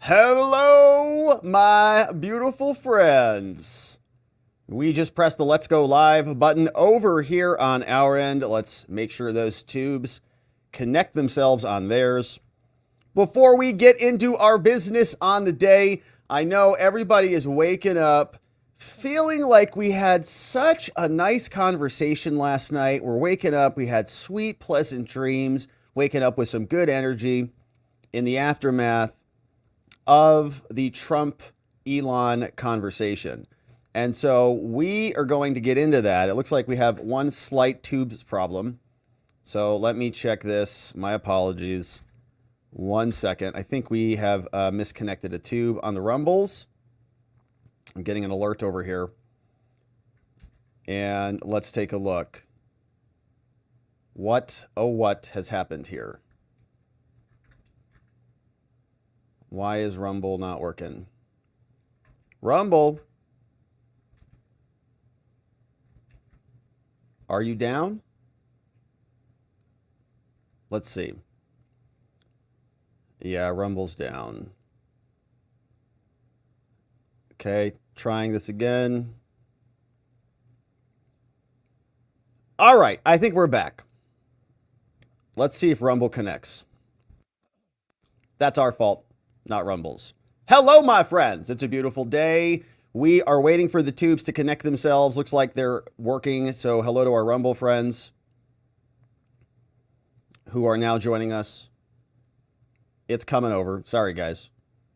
Hello, my beautiful friends. We just pressed the Let's Go Live button over here on our end. Let's make sure those tubes connect themselves on theirs. Before we get into our business on the day, I know everybody is waking up feeling like we had such a nice conversation last night. We're waking up, we had sweet, pleasant dreams, waking up with some good energy in the aftermath of the Trump-Elon conversation. And so we are going to get into that. It looks like we have one slight tubes problem. So let me check this. My apologies. 1 second. I think we have misconnected a tube on the Rumbles. I'm getting an alert over here. And let's take a look. What has happened here? Why is Rumble not working? Rumble, are you down? Let's see. Yeah, Rumble's down. Okay, trying this again. All right, I think we're back. Let's see if Rumble connects. That's our fault, not Rumble's. Hello, my friends. It's a beautiful day. We are waiting for the tubes to connect themselves. Looks like they're working. So hello to our Rumble friends who are now joining us. It's coming over. Sorry, guys.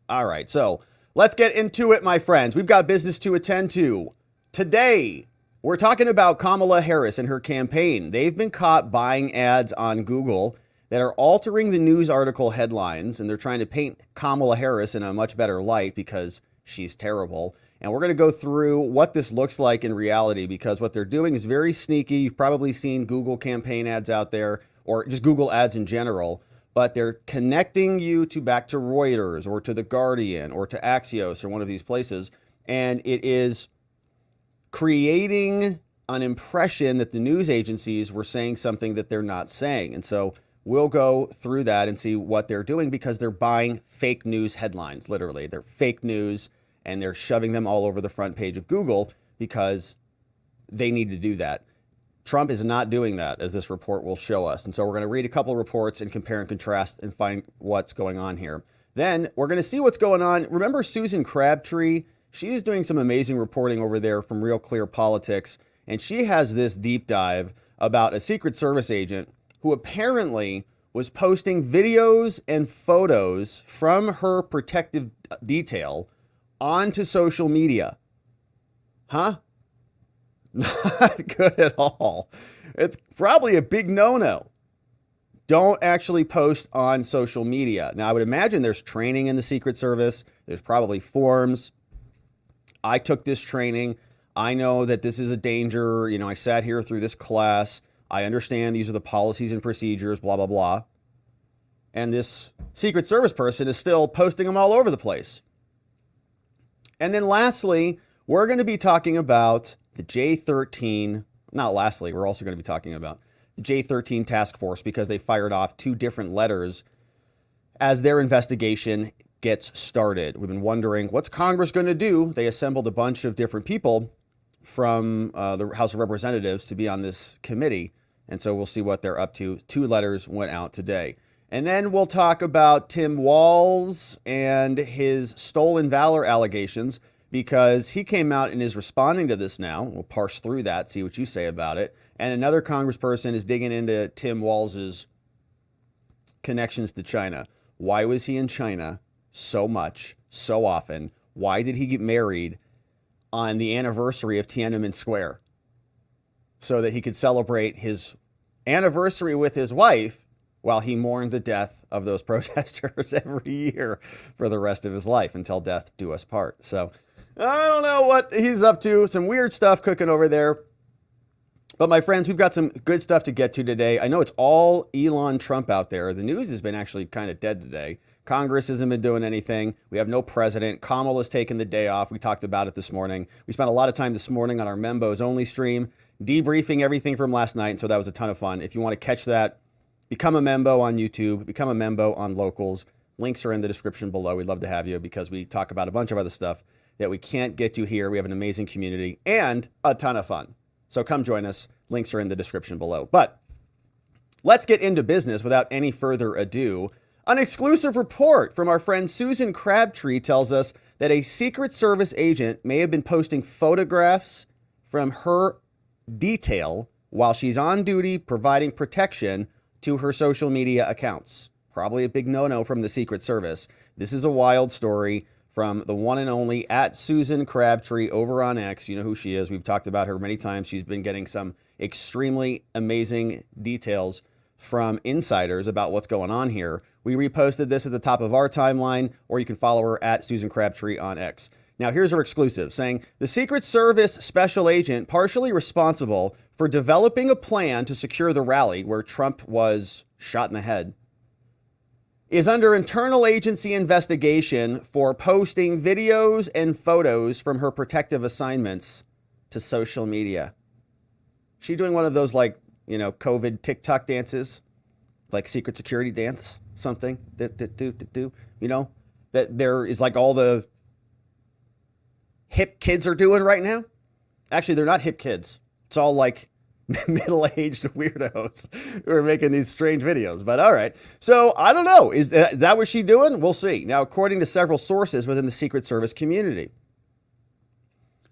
All right. So let's get into it, my friends. We've got business to attend to. Today, we're talking about Kamala Harris and her campaign. They've been caught buying ads on Google that are altering the news article headlines, and they're trying to paint Kamala Harris in a much better light because she's terrible. And we're going to go through what this looks like in reality, because what they're doing is very sneaky. You've probably seen Google campaign ads out there, or just Google ads in general, but they're connecting you back to Reuters or to The Guardian or to Axios or one of these places, and it is creating an impression that the news agencies were saying something that they're not saying. And so we'll go through that and see what they're doing, because they're buying fake news headlines, literally. They're fake news, and they're shoving them all over the front page of Google because they need to do that. Trump is not doing that, as this report will show us. And so we're going to read a couple of reports and compare and contrast and find what's going on here. Then we're going to see what's going on. Remember Susan Crabtree? She is doing some amazing reporting over there from Real Clear Politics. And she has this deep dive about a Secret Service agent who apparently was posting videos and photos from her protective detail onto social media. Huh? Not good at all. It's probably a big no-no. Don't actually post on social media. Now, I would imagine there's training in the Secret Service. There's probably forms. I took this training. I know that this is a danger. You know, I sat here through this class. I understand these are the policies and procedures, blah, blah, blah. And this Secret Service person is still posting them all over the place. And then lastly, we're going to be talking about the J13, not lastly, we're also going to be talking about the J13 Task Force, because they fired off 2 different letters as their investigation gets started. We've been wondering, what's Congress going to do? They assembled a bunch of different people from the House of Representatives to be on this committee. And so we'll see what they're up to. 2 letters went out today. And then we'll talk about Tim Walz and his stolen Valor allegations, because he came out and is responding to this now. We'll parse through that, see what you say about it. And another congressperson is digging into Tim Walz's connections to China. Why was he in China so much, so often? Why did he get married on the anniversary of Tiananmen Square? So that he could celebrate his anniversary with his wife while he mourned the death of those protesters every year for the rest of his life, until death do us part. So I don't know what he's up to. Some weird stuff cooking over there. But my friends, we've got some good stuff to get to today. I know it's all Elon Trump out there. The news has been actually kind of dead today. Congress hasn't been doing anything. We have no president. Kamala's taken the day off. We talked about it this morning. We spent a lot of time this morning on our Membos Only stream, debriefing everything from last night. And so that was a ton of fun. If you want to catch that, become a membo on YouTube, become a membo on Locals. Links are in the description below. We'd love to have you because we talk about a bunch of other stuff that we can't get to here. We have an amazing community and a ton of fun. So come join us. Links are in the description below. But let's get into business without any further ado. An exclusive report from our friend Susan Crabtree tells us that a Secret Service agent may have been posting photographs from her detail while she's on duty providing protection to her social media accounts. Probably a big no-no from the Secret Service. This is a wild story from the one and only at Susan Crabtree over on X. You know who she is. We've talked about her many times. She's been getting some extremely amazing details from insiders about what's going on here. We reposted this at the top of our timeline, or you can follow her at Susan Crabtree on X. Now, here's her exclusive saying the Secret Service special agent partially responsible for developing a plan to secure the rally where Trump was shot in the head is under internal agency investigation for posting videos and photos from her protective assignments to social media. She doing one of those COVID TikTok dances, like secret security dance, something, that there is like all the hip kids are doing right now. Actually, they're not hip kids. It's all like middle-aged weirdos who are making these strange videos. But all right. So I don't know. Is that what she's doing? We'll see. Now, according to several sources within the Secret Service community,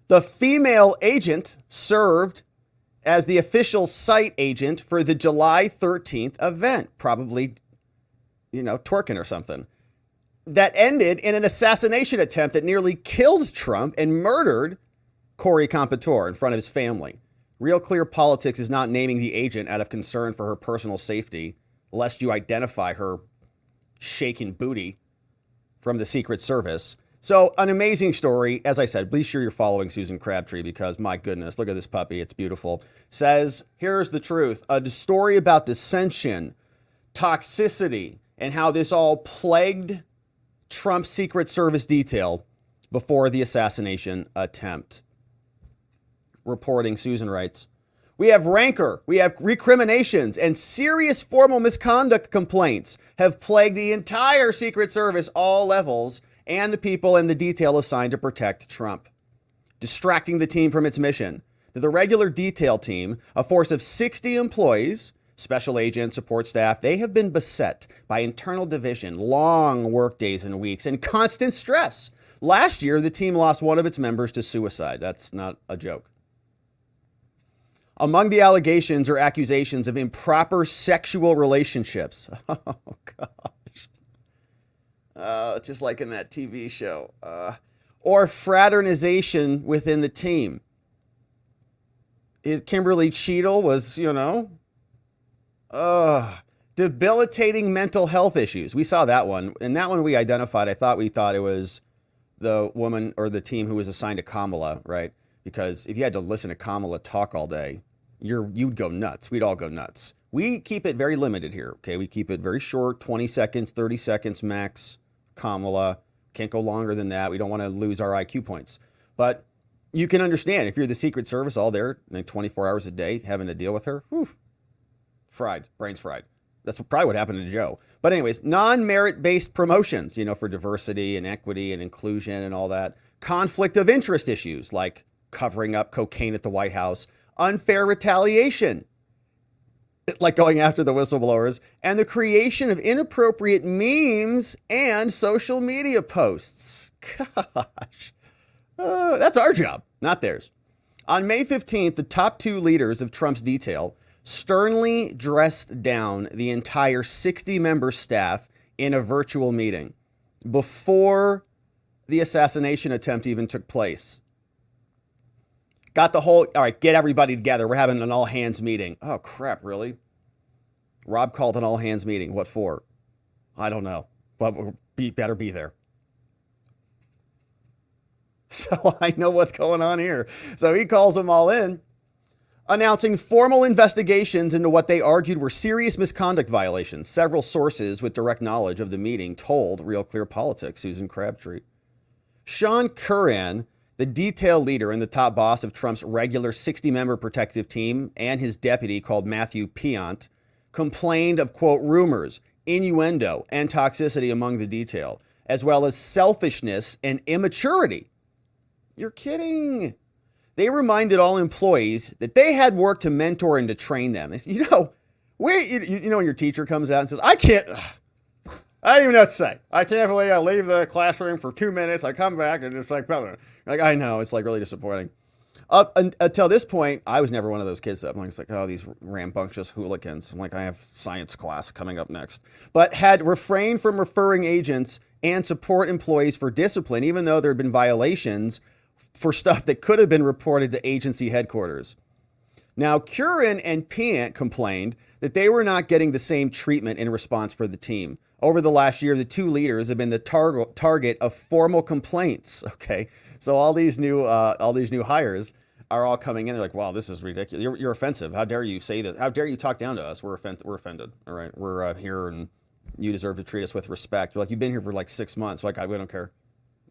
the female agent served as the official site agent for the July 13th event, probably, twerking or something, that ended in an assassination attempt that nearly killed Trump and murdered Corey Competore in front of his family. Real Clear Politics is not naming the agent out of concern for her personal safety, lest you identify her shaking booty from the Secret Service. So an amazing story. As I said, be sure you're following Susan Crabtree because, my goodness, look at this puppy. It's beautiful. Says, here's the truth. A story about dissension, toxicity, and how this all plagued Trump's Secret Service detail before the assassination attempt. Reporting, Susan writes, we have rancor, we have recriminations, and serious formal misconduct complaints have plagued the entire Secret Service, all levels, and the people in the detail assigned to protect Trump, distracting the team from its mission. The regular detail team, a force of 60 employees, special agents, support staff, they have been beset by internal division, long work days and weeks, and constant stress. Last year, the team lost one of its members to suicide. That's not a joke. Among the allegations are accusations of improper sexual relationships. Oh, gosh. Just like in that TV show. Or fraternization within the team. Kimberly Cheadle was, debilitating mental health issues. We saw that one. And that one we identified. We thought it was the woman or the team who was assigned to Kamala, right? Because if you had to listen to Kamala talk all day, you'd go nuts. We'd all go nuts. We keep it very limited here, okay? We keep it very short, 20 seconds, 30 seconds max. Kamala, can't go longer than that. We don't want to lose our IQ points. But you can understand if you're the Secret Service all there, 24 hours a day, having to deal with her, whew, fried, brains fried. That's probably what happened to Joe. But anyways, non-merit-based promotions, for diversity and equity and inclusion and all that. Conflict of interest issues like covering up cocaine at the White House, unfair retaliation, like going after the whistleblowers, and the creation of inappropriate memes and social media posts. Gosh, that's our job, not theirs. On May 15th, the top two leaders of Trump's detail sternly dressed down the entire 60-member staff in a virtual meeting before the assassination attempt even took place. Got the whole, all right, get everybody together. We're having an all-hands meeting. Oh, crap, really? Rob called an all-hands meeting. What for? I don't know, but better be there. So I know what's going on here. So he calls them all in, announcing formal investigations into what they argued were serious misconduct violations. Several sources with direct knowledge of the meeting told Real Clear Politics, Susan Crabtree. Sean Curran, the detail leader and the top boss of Trump's regular 60-member protective team, and his deputy called Matthew Piant, complained of, quote, rumors, innuendo, and toxicity among the detail, as well as selfishness and immaturity. You're kidding. They reminded all employees that they had work to mentor and to train them. They said, you know, when your teacher comes out and says, I don't even know what to say. I can't believe I leave the classroom for 2 minutes. I come back and it's like, I know, it's like really disappointing. Until this point, I was never one of those kids that it's like, oh, these rambunctious hooligans. I'm like, I have science class coming up next. But had refrained from referring agents and support employees for discipline, even though there had been violations for stuff that could have been reported to agency headquarters. Now, Curran and Piant complained that they were not getting the same treatment in response for the team. Over the last year, the two leaders have been the target of formal complaints. Okay, so all these new hires are all coming in. They're like, "Wow, this is ridiculous. You're offensive. How dare you say this? How dare you talk down to us? We're offended. All right, we're here, and you deserve to treat us with respect." You're like, "You've been here for like 6 months." Like, we don't care.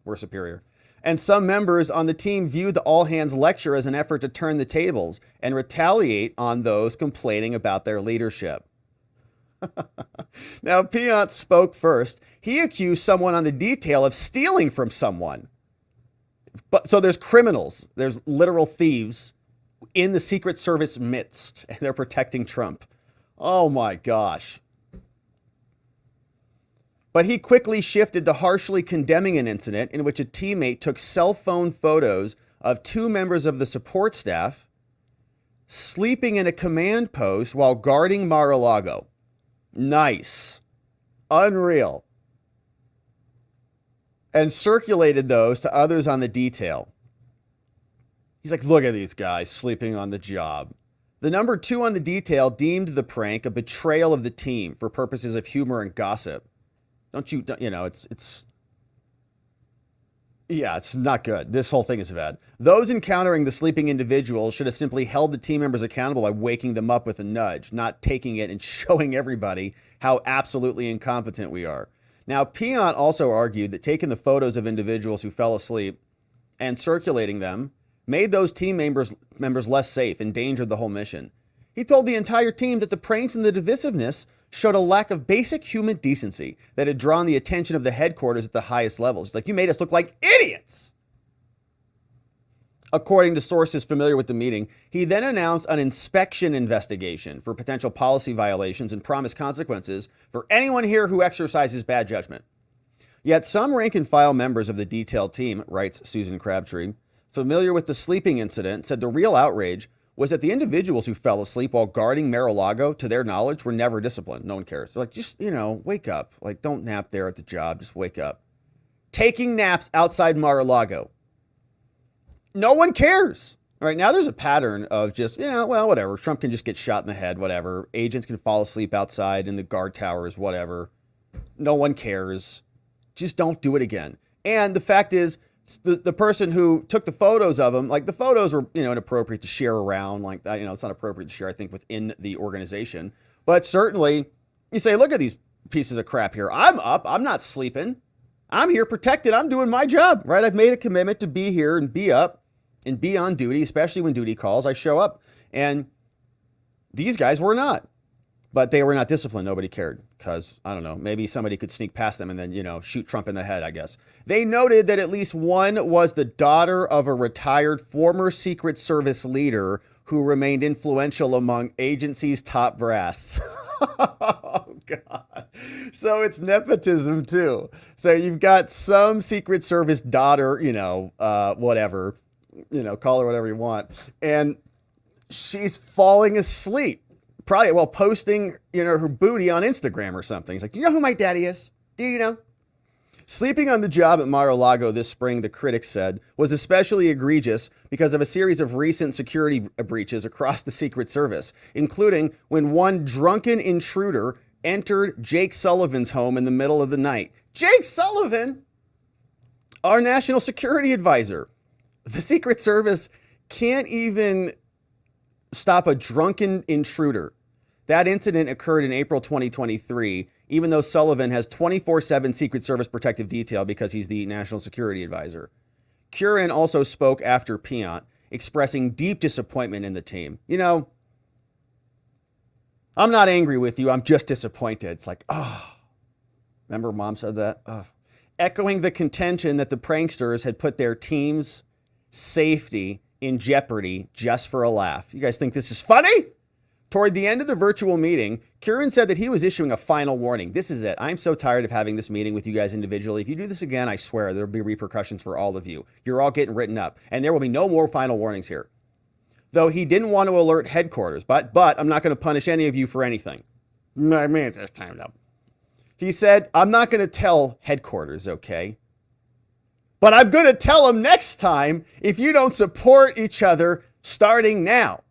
We're superior. And some members on the team viewed the all-hands lecture as an effort to turn the tables and retaliate on those complaining about their leadership. Now, Piant spoke first. He accused someone on the detail of stealing from someone. So there's criminals, there's literal thieves in the Secret Service midst, and they're protecting Trump. Oh my gosh. But he quickly shifted to harshly condemning an incident in which a teammate took cell phone photos of two members of the support staff sleeping in a command post while guarding Mar-a-Lago. Nice. Unreal. And circulated those to others on the detail. He's like, look at these guys sleeping on the job. The number 2 on the detail deemed the prank a betrayal of the team for purposes of humor and gossip. It's not good. This whole thing is bad. Those encountering the sleeping individual should have simply held the team members accountable by waking them up with a nudge, not taking it and showing everybody how absolutely incompetent we are. Now, Piant also argued that taking the photos of individuals who fell asleep and circulating them made those team members less safe, endangered the whole mission. He told the entire team that the pranks and the divisiveness showed a lack of basic human decency that had drawn the attention of the headquarters at the highest levels. Like, you made us look like idiots. According to sources familiar with the meeting, he then announced an inspection investigation for potential policy violations and promised consequences for anyone here who exercises bad judgment. Yet some rank and file members of the detail team, writes Susan Crabtree, familiar with the sleeping incident, said the real outrage was that the individuals who fell asleep while guarding Mar-a-Lago, to their knowledge, were never disciplined. No one cares. They're like, just, wake up. Like, don't nap there at the job. Just wake up. Taking naps outside Mar-a-Lago. No one cares. All right, now there's a pattern of just, whatever. Trump can just get shot in the head, whatever. Agents can fall asleep outside in the guard towers, whatever. No one cares. Just don't do it again. And the fact is, the person who took the photos of them, like, the photos were, inappropriate to share around. Like, it's not appropriate to share, I think, within the organization. But certainly, you say, look at these pieces of crap here. I'm up. I'm not sleeping. I'm here protected. I'm doing my job, right? I've made a commitment to be here and be up and be on duty, especially when duty calls. I show up. And these guys were not. But they were not disciplined. Nobody cared because, I don't know, maybe somebody could sneak past them and then, shoot Trump in the head, I guess. They noted that at least one was the daughter of a retired former Secret Service leader who remained influential among agency's top brass. Oh, God. So it's nepotism, too. So you've got some Secret Service daughter, whatever, call her whatever you want. And she's falling asleep. Probably while posting, her booty on Instagram or something. He's like, do you know who my daddy is? Do you know? Sleeping on the job at Mar-a-Lago this spring, the critics said, was especially egregious because of a series of recent security breaches across the Secret Service, including when one drunken intruder entered Jake Sullivan's home in the middle of the night. Jake Sullivan, our national security advisor. The Secret Service can't even stop a drunken intruder. That incident occurred in April 2023, even though Sullivan has 24/7 Secret Service protective detail because he's the national security advisor. Curran also spoke after Piant, expressing deep disappointment in the team. I'm not angry with you. I'm just disappointed. It's like, oh, remember mom said that? Oh. Echoing the contention that the pranksters had put their team's safety in jeopardy just for a laugh. You guys think this is funny? Toward the end of the virtual meeting, Kieran said that he was issuing a final warning. This is it. I'm so tired of having this meeting with you guys individually. If you do this again, I swear there'll be repercussions for all of you. You're all getting written up, and there will be no more final warnings here. Though he didn't want to alert headquarters, but I'm not going to punish any of you for anything. I mean, it's time up. He said, I'm not going to tell headquarters, okay? But I'm going to tell them next time if you don't support each other starting now.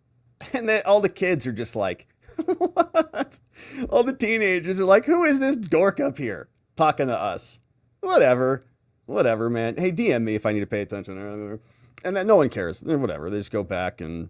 And then all the kids are just like, what? All the teenagers are like, who is this dork up here talking to us? Whatever, man. Hey, DM me if I need to pay attention. And then no one cares. Whatever. They just go back and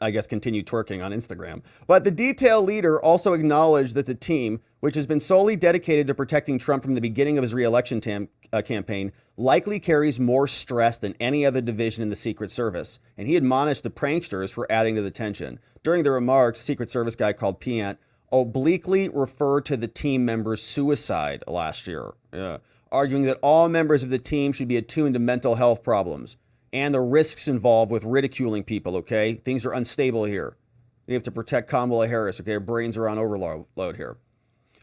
I guess continue twerking on Instagram. But the detail leader also acknowledged that the team, which has been solely dedicated to protecting Trump from the beginning of his re-election campaign, likely carries more stress than any other division in the Secret Service. And he admonished the pranksters for adding to the tension. During the remarks, Secret Service guy called Piant obliquely referred to the team members' suicide last year, arguing that all members of the team should be attuned to mental health problems and the risks involved with ridiculing people, okay? Things are unstable here. We have to protect Kamala Harris, okay? Our brains are on overload here.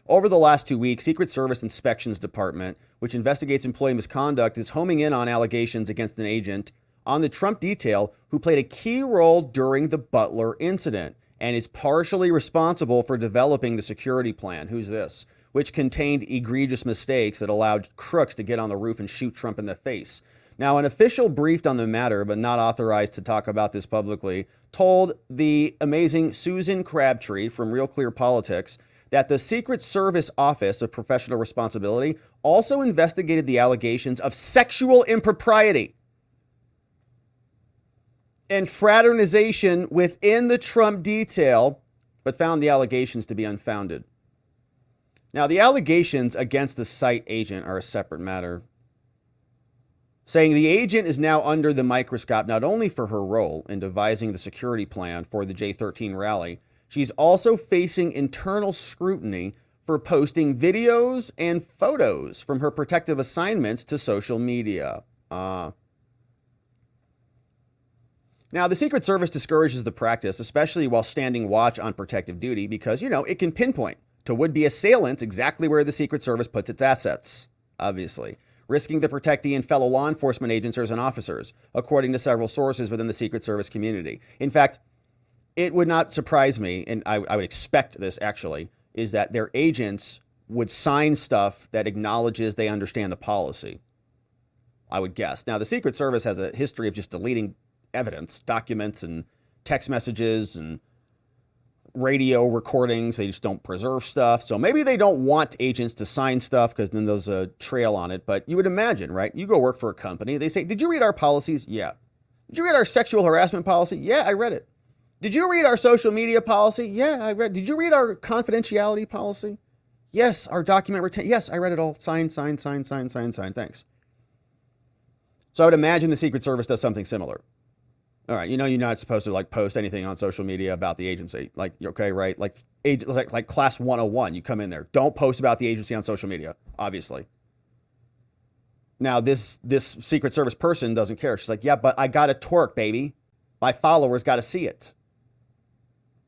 Over the last 2 weeks, Secret Service Inspections Department, which investigates employee misconduct, is homing in on allegations against an agent on the Trump detail who played a key role during the Butler incident and is partially responsible for developing the security plan. Who's this? Which contained egregious mistakes that allowed crooks to get on the roof and shoot Trump in the face. Now, an official briefed on the matter, but not authorized to talk about this publicly, told the amazing Susan Crabtree from Real Clear Politics that the Secret Service Office of Professional Responsibility also investigated the allegations of sexual impropriety and fraternization within the Trump detail, but found the allegations to be unfounded. Now, the allegations against the site agent are a separate matter, saying the agent is now under the microscope not only for her role in devising the security plan for the J13 rally, she's also facing internal scrutiny for posting videos and photos from her protective assignments to social media. Now, the Secret Service discourages the practice, especially while standing watch on protective duty, because, it can pinpoint to would-be assailants exactly where the Secret Service puts its assets, obviously, risking the protectee and fellow law enforcement agents and officers, according to several sources within the Secret Service community. In fact, it would not surprise me, and I would expect this actually, is that their agents would sign stuff that acknowledges they understand the policy, I would guess. Now, the Secret Service has a history of just deleting evidence, documents and text messages and radio recordings. They just don't preserve stuff. So maybe they don't want agents to sign stuff because then there's a trail on it. But you would imagine, right? You go work for a company. They say, did you read our policies? Yeah. Did you read our sexual harassment policy? Yeah, I read it. Did you read our social media policy? Yeah, I read. Did you read our confidentiality policy? Yes. Our document retain. Yes, I read it all. Sign. Thanks. So I would imagine the Secret Service does something similar. All right, you're not supposed to post anything on social media about the agency. Okay, right? Like class 101, you come in there. Don't post about the agency on social media, obviously. Now, this Secret Service person doesn't care. She's like, yeah, but I got to twerk, baby. My followers got to see it.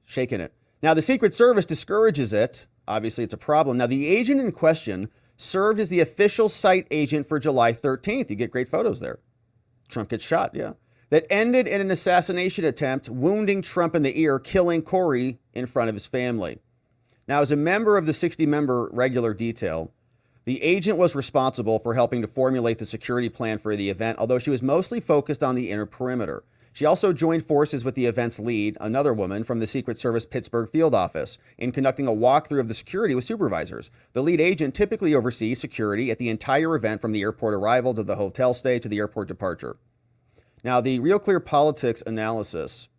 Shaking it. Now, the Secret Service discourages it. Obviously, it's a problem. Now, the agent in question served as the official site agent for July 13th. You get great photos there. Trump gets shot, yeah. That ended in an assassination attempt, wounding Trump in the ear, killing Corey in front of his family. Now, as a member of the 60-member regular detail, the agent was responsible for helping to formulate the security plan for the event, although she was mostly focused on the inner perimeter. She also joined forces with the event's lead, another woman from the Secret Service Pittsburgh field office, in conducting a walkthrough of the security with supervisors. The lead agent typically oversees security at the entire event from the airport arrival to the hotel stay to the airport departure. Now, the Real Clear Politics analysis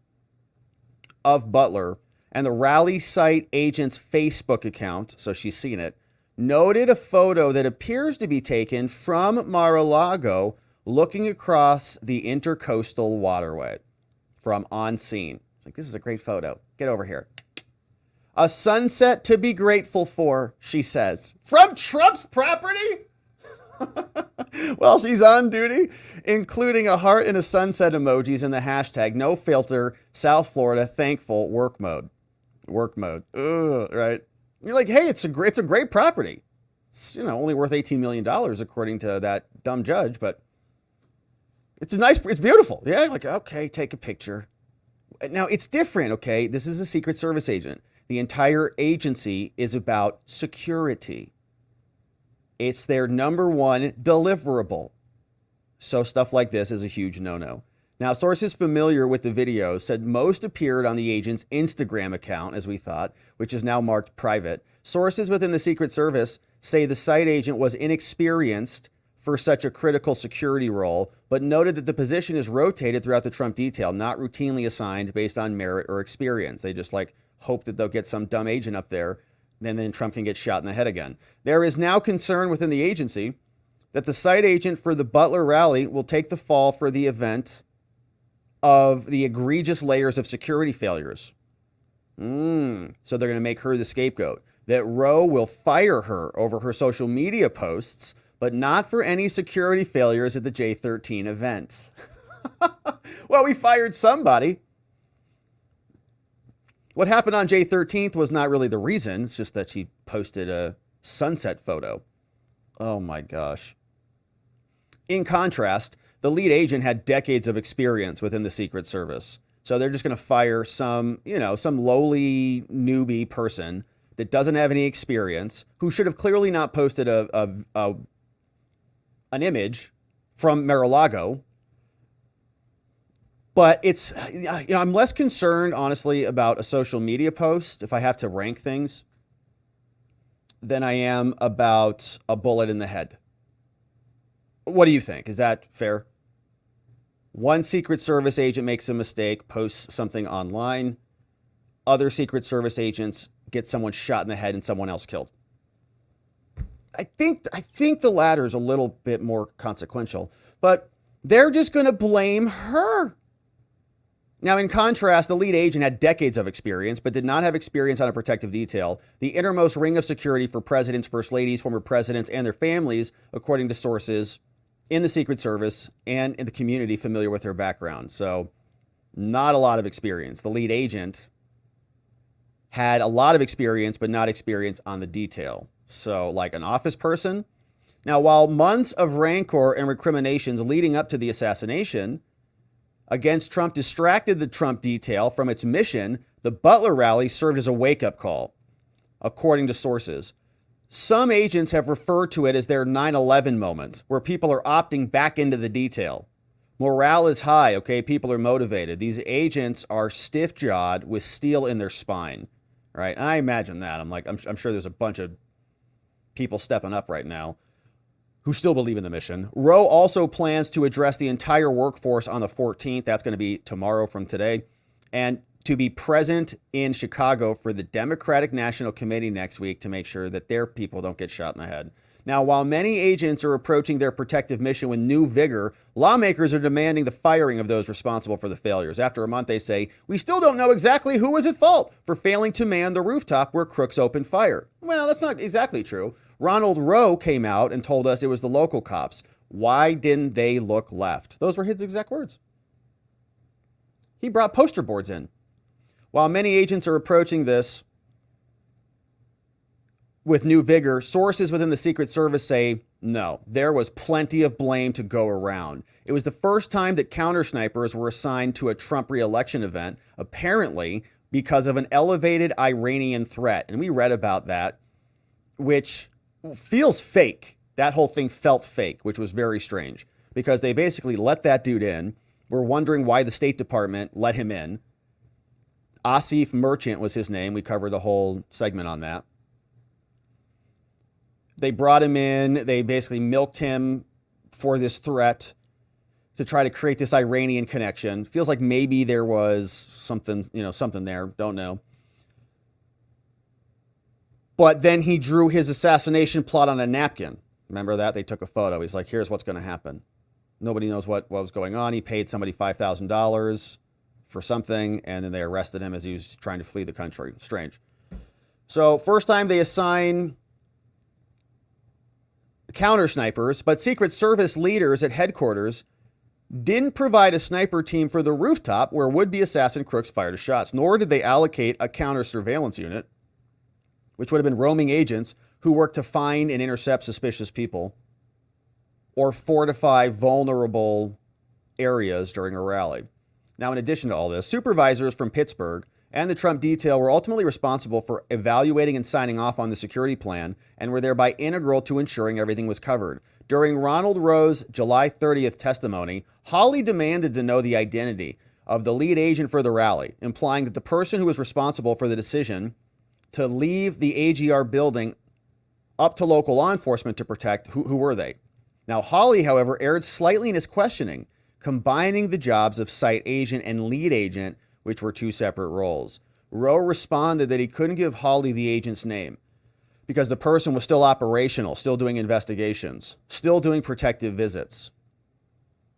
of Butler and the rally site agent's Facebook account, so she's seen it, noted a photo that appears to be taken from Mar-a-Lago looking across the intercoastal waterway from on scene. Like, this is a great photo. Get over here. A sunset to be grateful for, she says. From Trump's property? Well, she's on duty, including a heart and a sunset emojis and the hashtag no filter South Florida thankful work mode. Work mode. Ugh, right? You're like, hey, it's a great property. It's, only worth $18 million according to that dumb judge, but it's beautiful. Yeah, like, okay, take a picture. Now, it's different, okay? This is a Secret Service agent. The entire agency is about security. It's their number one deliverable. So stuff like this is a huge no-no. Now, sources familiar with the video said most appeared on the agent's Instagram account, as we thought, which is now marked private. Sources within the Secret Service say the site agent was inexperienced for such a critical security role, but noted that the position is rotated throughout the Trump detail, not routinely assigned based on merit or experience. They just hope that they'll get some dumb agent up there, and then Trump can get shot in the head again. There is now concern within the agency that the site agent for the Butler rally will take the fall for the event of the egregious layers of security failures. So they're going to make her the scapegoat. That Roe will fire her over her social media posts, but not for any security failures at the J13 event. Well, we fired somebody. What happened on J13 was not really the reason. It's just that she posted a sunset photo. Oh my gosh. In contrast, the lead agent had decades of experience within the Secret Service. So they're just going to fire some lowly newbie person that doesn't have any experience, who should have clearly not posted an image from Mar-a-Lago. But it's, I'm less concerned, honestly, about a social media post, if I have to rank things, than I am about a bullet in the head. What do you think? Is that fair? One Secret Service agent makes a mistake, posts something online. Other Secret Service agents get someone shot in the head and someone else killed. I think the latter is a little bit more consequential, but they're just going to blame her. Now, in contrast, the lead agent had decades of experience, but did not have experience on a protective detail, the innermost ring of security for presidents, first ladies, former presidents, and their families, according to sources in the Secret Service and in the community familiar with her background. So not a lot of experience. The lead agent had a lot of experience, but not experience on the detail. So like an office person. Now, while months of rancor and recriminations leading up to the assassination against Trump distracted the Trump detail from its mission, the Butler rally served as a wake-up call, according to sources. Some agents have referred to it as their 9/11 moment, where people are opting back into the detail. Morale is high, okay? People are motivated. These agents are stiff-jawed with steel in their spine, right? And I imagine that. I'm sure there's a bunch of people stepping up right now who still believe in the mission. Roe also plans to address the entire workforce on the 14th. That's going to be tomorrow from today. And to be present in Chicago for the Democratic National Committee next week to make sure that their people don't get shot in the head. Now, while many agents are approaching their protective mission with new vigor, lawmakers are demanding the firing of those responsible for the failures. After a month, they say, we still don't know exactly who was at fault for failing to man the rooftop where crooks opened fire. Well, that's not exactly true. Ronald Rowe came out and told us it was the local cops. Why didn't they look left? Those were his exact words. He brought poster boards in. While many agents are approaching this with new vigor, sources within the Secret Service say, no, there was plenty of blame to go around. It was the first time that counter snipers were assigned to a Trump re-election event, apparently because of an elevated Iranian threat. And we read about that, which feels fake. That whole thing felt fake, which was very strange because they basically let that dude in. We're wondering why the State Department let him in. Asif Merchant was his name. We covered the whole segment on that. They brought him in. They basically milked him for this threat to try to create this Iranian connection. Feels like maybe there was something there. Don't know. But then he drew his assassination plot on a napkin. Remember that? They took a photo. He's like, here's what's going to happen. Nobody knows what was going on. He paid somebody $5,000 for something, and then they arrested him as he was trying to flee the country. Strange. So first time they assign counter snipers, but Secret Service leaders at headquarters didn't provide a sniper team for the rooftop where would-be assassin crooks fired his shots, nor did they allocate a counter surveillance unit, which would have been roaming agents who worked to find and intercept suspicious people or fortify vulnerable areas during a rally. Now, in addition to all this, supervisors from Pittsburgh and the Trump detail were ultimately responsible for evaluating and signing off on the security plan and were thereby integral to ensuring everything was covered. During Ronald Roe's July 30th testimony, Hawley demanded to know the identity of the lead agent for the rally, implying that the person who was responsible for the decision to leave the AGR building up to local law enforcement to protect, who were they? Now, Hawley, however, erred slightly in his questioning, combining the jobs of site agent and lead agent, which were two separate roles. Roe responded that he couldn't give Hawley the agent's name because the person was still operational, still doing investigations, still doing protective visits.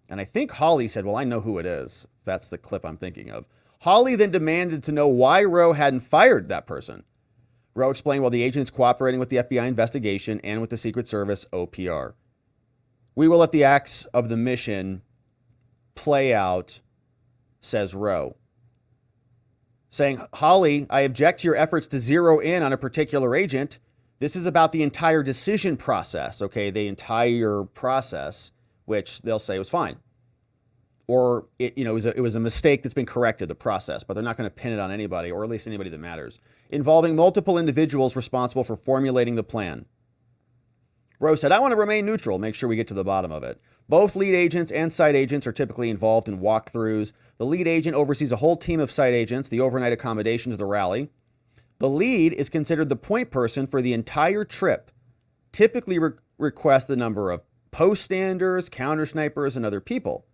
And I think Hawley said, well, I know who it is. That's the clip I'm thinking of. Hawley then demanded to know why Roe hadn't fired that person. Roe explained, well, the agent's cooperating with the FBI investigation and with the Secret Service OPR. We will let the acts of the mission play out, says Roe. Saying, Hawley, I object to your efforts to zero in on a particular agent. This is about the entire decision process, okay? The entire process, which they'll say was fine. Or it was a mistake that's been corrected, the process, but they're not going to pin it on anybody, or at least anybody that matters, involving multiple individuals responsible for formulating the plan. Roe said, I want to remain neutral, make sure we get to the bottom of it. Both lead agents and site agents are typically involved in walkthroughs. The lead agent oversees a whole team of site agents, the overnight accommodations of the rally. The lead is considered the point person for the entire trip, typically requests the number of post standers, counter snipers, and other people.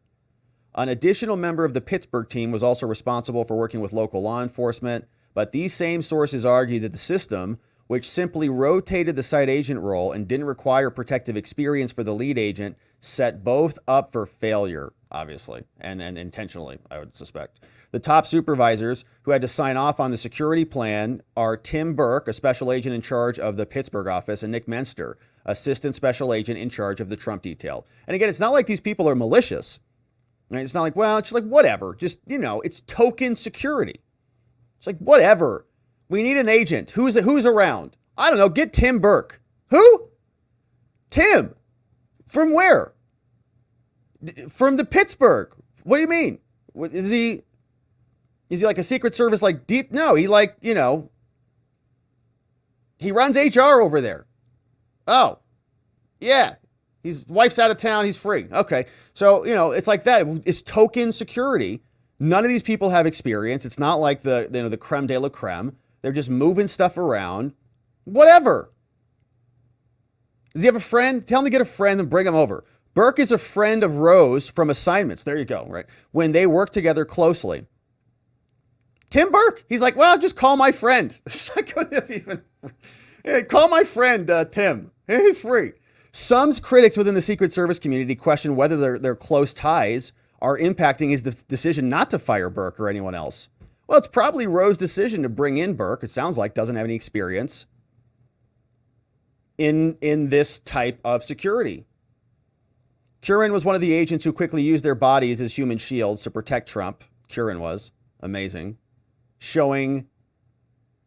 An additional member of the Pittsburgh team was also responsible for working with local law enforcement, but these same sources argued that the system, which simply rotated the site agent role and didn't require protective experience for the lead agent, set both up for failure, obviously, and intentionally, I would suspect. The top supervisors who had to sign off on the security plan are Tim Burke, a special agent in charge of the Pittsburgh office, and Nick Menster, assistant special agent in charge of the Trump detail. And again, it's not like these people are malicious. Right? It's not like, well, it's like, whatever. Just, it's token security. It's like, whatever. We need an agent. Who's around? I don't know. Get Tim Burke. Who? Tim. From where? From the Pittsburgh. What do you mean? Is he like a Secret Service, like deep? No, he he runs HR over there. Oh, yeah. His wife's out of town. He's free. Okay. So, it's like that. It's token security. None of these people have experience. It's not like the creme de la creme. They're just moving stuff around. Whatever. Does he have a friend? Tell him to get a friend and bring him over. Burke is a friend of Roe's from assignments. There you go, right? When they work together closely. Tim Burke, he's like, well, just call my friend. I couldn't have even... call my friend, Tim. He's free. Some critics within the Secret Service community question whether their close ties are impacting his decision not to fire Burke or anyone else. Well, it's probably Roe's decision to bring in Burke. It sounds like doesn't have any experience in this type of security. Curran was one of the agents who quickly used their bodies as human shields to protect Trump. Curran was amazing, showing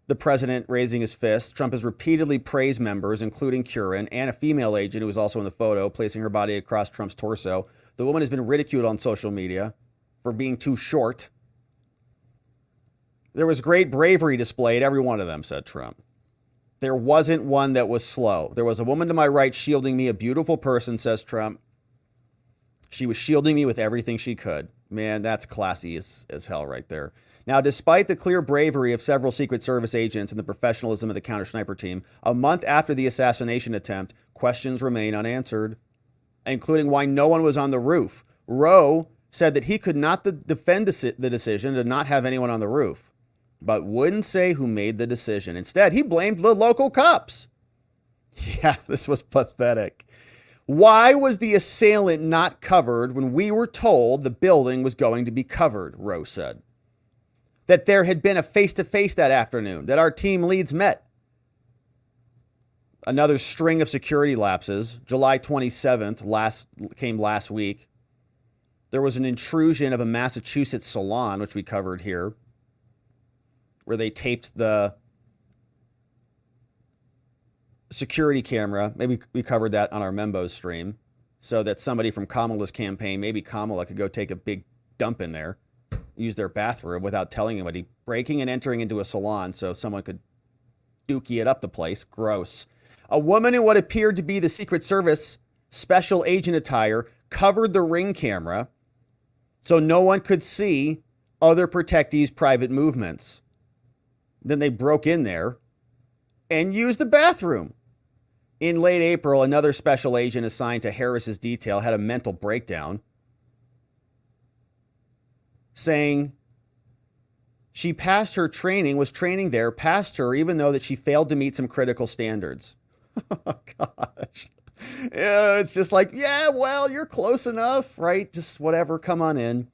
the president raising his fist. Trump has repeatedly praised members, including Curran and a female agent who was also in the photo, placing her body across Trump's torso. The woman has been ridiculed on social media for being too short. There was great bravery displayed, every one of them, said Trump. There wasn't one that was slow. There was a woman to my right shielding me, a beautiful person, says Trump. She was shielding me with everything she could. Man, that's classy as hell right there. Now, despite the clear bravery of several Secret Service agents and the professionalism of the counter-sniper team, a month after the assassination attempt, questions remain unanswered, including why no one was on the roof. Roe said that he could not defend the decision to not have anyone on the roof, but wouldn't say who made the decision. Instead, he blamed the local cops. Yeah, this was pathetic. Why was the assailant not covered when we were told the building was going to be covered, Roe said. That there had been a face-to-face that afternoon, that our team leads met. Another string of security lapses. July 27th came last week. There was an intrusion of a Massachusetts salon, which we covered here, where they taped the security camera. Maybe we covered that on our Membos stream, so that somebody from Kamala's campaign, maybe Kamala, could go take a big dump in there, use their bathroom without telling anybody, breaking and entering into a salon so someone could dookie it up the place. Gross. A woman in what appeared to be the Secret Service special agent attire covered the Ring camera so no one could see other protectees' private movements. Then they broke in there and used the bathroom. In late April, another special agent assigned to Harris's detail had a mental breakdown, saying she passed her training, was training there, passed her, even though that she failed to meet some critical standards. Oh, gosh. Yeah, it's just like, yeah, well, you're close enough, right? Just whatever, come on in.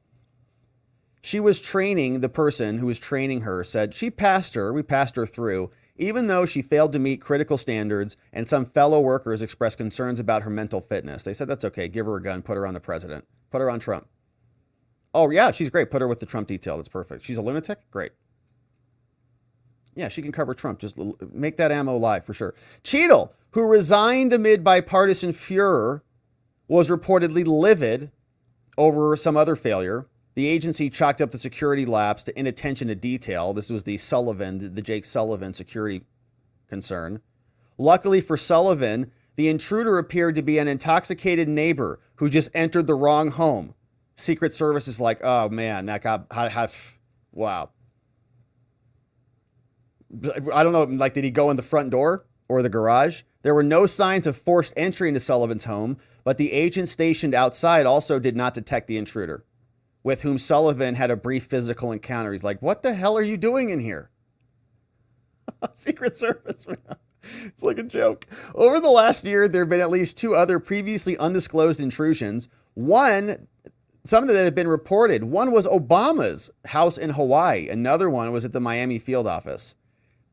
She was training, the person who was training her said we passed her through, even though she failed to meet critical standards and some fellow workers expressed concerns about her mental fitness. They said, that's okay, give her a gun, put her on the president, put her on Trump. Oh, yeah, she's great. Put her with the Trump detail. That's perfect. She's a lunatic? Great. Yeah, she can cover Trump. Just make that ammo live for sure. Cheadle, who resigned amid bipartisan furor, was reportedly livid over some other failure. The agency chalked up the security lapse to inattention to detail. This was the Jake Sullivan security concern. Luckily for Sullivan, the intruder appeared to be an intoxicated neighbor who just entered the wrong home. Secret Service is like, oh man, that got, wow. I don't know, like, did he go in the front door or the garage? There were no signs of forced entry into Sullivan's home, but the agent stationed outside also did not detect the intruder, with whom Sullivan had a brief physical encounter. He's like, what the hell are you doing in here? Secret Service, man. It's like a joke. Over the last year, there have been at least 2 other previously undisclosed intrusions. Some that have been reported. One was Obama's house in Hawaii. Another one was at the Miami field office.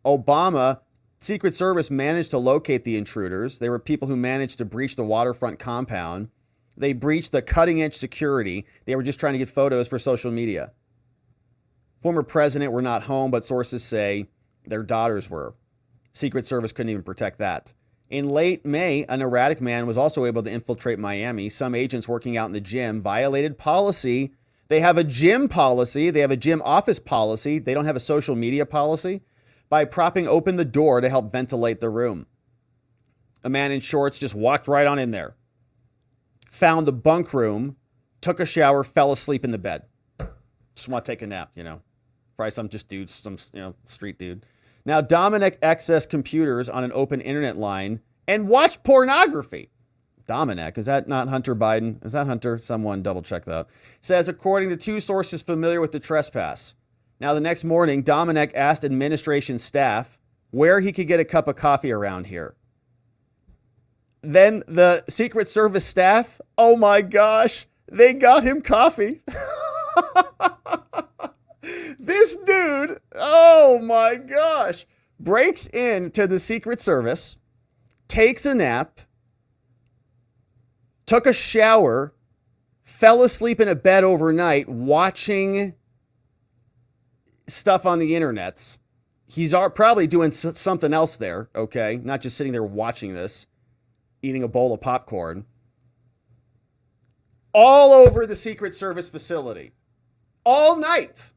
Obama, Secret Service managed to locate the intruders. They were people who managed to breach the waterfront compound. They breached the cutting-edge security. They were just trying to get photos for social media. Former president were not home, but sources say their daughters were. Secret Service couldn't even protect that. In late May, an erratic man was also able to infiltrate Miami. Some agents working out in the gym violated policy. They have a gym policy. They have a gym office policy. They don't have a social media policy. By propping open the door to help ventilate the room. A man in shorts just walked right on in there. Found the bunk room, took a shower, fell asleep in the bed. Just want to take a nap, Probably some street dude. Now, Dominic accessed computers on an open internet line and watched pornography. Dominic, is that not Hunter Biden? Is that Hunter? Someone double check that. Says, according to 2 sources familiar with the trespass. Now, the next morning, Dominic asked administration staff where he could get a cup of coffee around here. Then the Secret Service staff, oh my gosh, they got him coffee. This dude, oh my gosh, breaks into the Secret Service, takes a nap, took a shower, fell asleep in a bed overnight watching stuff on the internets. He's probably doing something else there, okay? Not just sitting there watching this, eating a bowl of popcorn. All over the Secret Service facility. All night.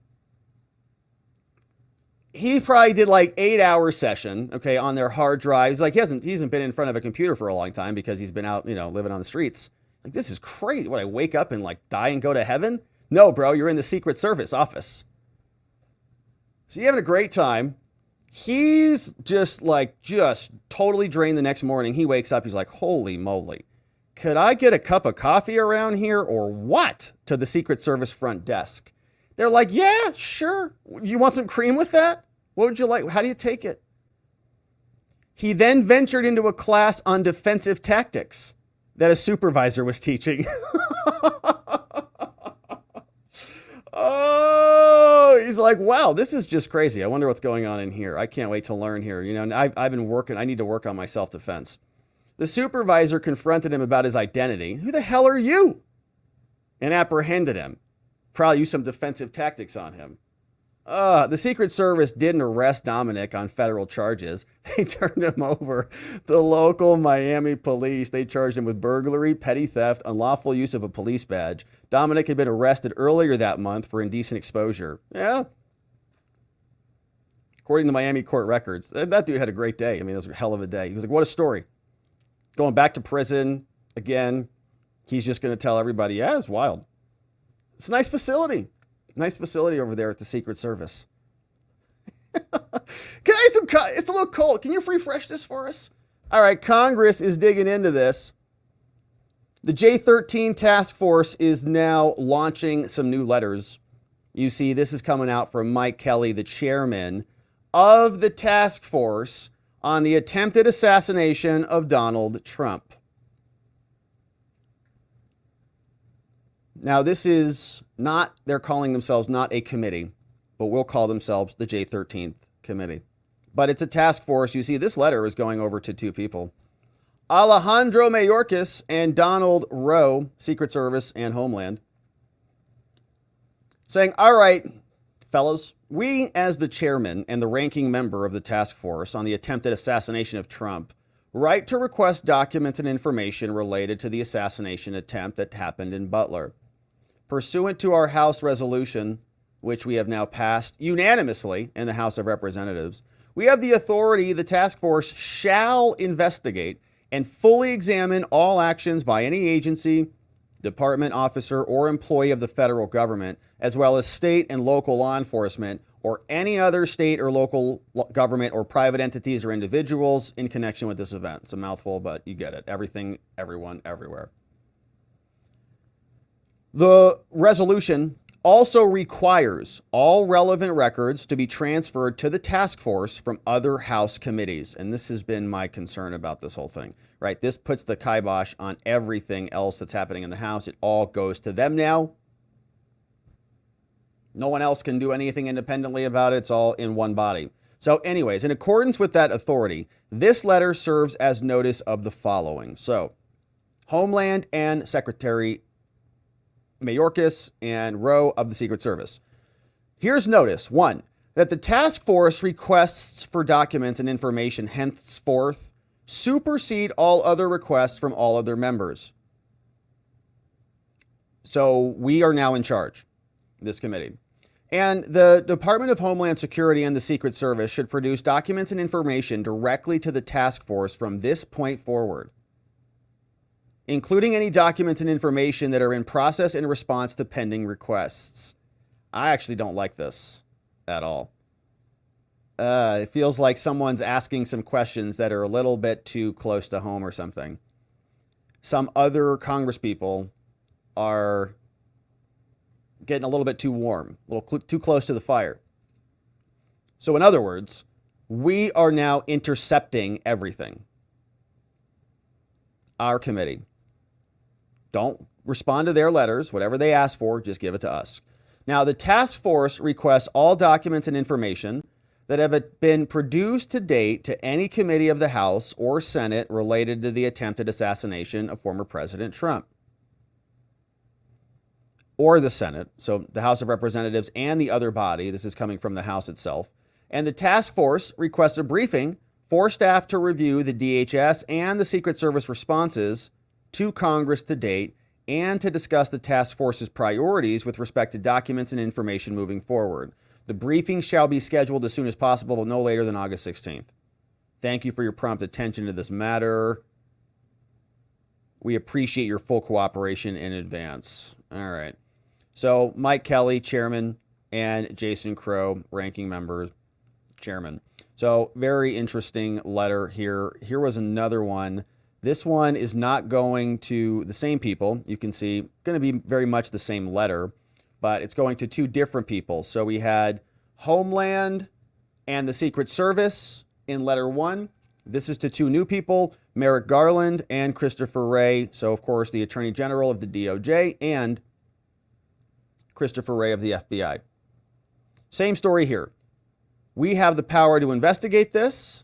He probably did like 8-hour session, okay, on their hard drives. Like he hasn't been in front of a computer for a long time because he's been out, living on the streets. Like, this is crazy. What, I wake up and like die and go to heaven? No, bro, you're in the Secret Service office. So you're having a great time. He's just totally drained the next morning. He wakes up. He's like, holy moly. Could I get a cup of coffee around here or what? To the Secret Service front desk. They're like, yeah, sure. You want some cream with that? What would you like? How do you take it? He then ventured into a class on defensive tactics that a supervisor was teaching. Oh, he's like, wow, this is just crazy. I wonder what's going on in here. I can't wait to learn here. You know, and I've been working. I need to work on my self-defense. The supervisor confronted him about his identity. Who the hell are you? And apprehended him. Probably used some defensive tactics on him. The Secret Service didn't arrest Dominic on federal charges. They turned him over to local Miami police. They charged him with burglary, petty theft, unlawful use of a police badge. Dominic had been arrested earlier that month for indecent exposure. Yeah. According to Miami court records, that dude had a great day. I mean, it was a hell of a day. He was like, what a story. Going back to prison again. He's just going to tell everybody, yeah, it's wild. It's a nice facility. Nice facility over there at the Secret Service. Can I have some, it's a little cold. Can you refresh this for us? All right, Congress is digging into this. The J13 Task Force is now launching some new letters. You see, this is coming out from Mike Kelly, the chairman of the task force on the attempted assassination of Donald Trump. Now, this is not, they're calling themselves not a committee, but we'll call themselves the J13th Committee. But it's a task force. You see, this letter is going over to two people, Alejandro Mayorkas and Donald Rowe, Secret Service and Homeland, saying, all right, fellows, we as the chairman and the ranking member of the task force on the attempted assassination of Trump write to request documents and information related to the assassination attempt that happened in Butler. Pursuant to our House resolution, which we have now passed unanimously in the House of Representatives, we have the authority, the task force shall investigate and fully examine all actions by any agency, department, officer, or employee of the federal government, as well as state and local law enforcement, or any other state or local government or private entities or individuals in connection with this event. It's a mouthful, but you get it. Everything, everyone, everywhere. The resolution also requires all relevant records to be transferred to the task force from other House committees. And this has been my concern about this whole thing, right? This puts the kibosh on everything else that's happening in the House. It all goes to them now. No one else can do anything independently about it. It's all in one body. So anyways, in accordance with that authority, this letter serves as notice of the following. So Homeland and Secretary Mayorkas and Rowe of the Secret Service. Here's notice. 1, that the task force requests for documents and information henceforth supersede all other requests from all other members. So we are now in charge, this committee. And the Department of Homeland Security and the Secret Service should produce documents and information directly to the task force from this point forward, including any documents and information that are in process in response to pending requests. I actually don't like this at all. It feels like someone's asking some questions that are a little bit too close to home or something. Some other congresspeople are getting a little bit too warm, a little too close to the fire. So in other words, we are now intercepting everything. Our committee. Don't respond to their letters. Whatever they ask for, just give it to us. Now, the task force requests all documents and information that have been produced to date to any committee of the House or Senate related to the attempted assassination of former President Trump, or the Senate, so the House of Representatives and the other body. This is coming from the House itself. And the task force requests a briefing for staff to review the DHS and the Secret Service responses to Congress to date and to discuss the task force's priorities with respect to documents and information moving forward. The briefing shall be scheduled as soon as possible, but no later than August 16th. Thank you for your prompt attention to this matter. We appreciate your full cooperation in advance. All right. So Mike Kelly, chairman, and Jason Crow, ranking member, chairman. So very interesting letter here. Here was another one. This one is not going to the same people. You can see going to be very much the same letter, but it's going to two different people. So we had Homeland and the Secret Service in letter 1. This is to two new people, Merrick Garland and Christopher Wray. So of course, the Attorney General of the DOJ and Christopher Wray of the FBI. Same story here. We have the power to investigate this.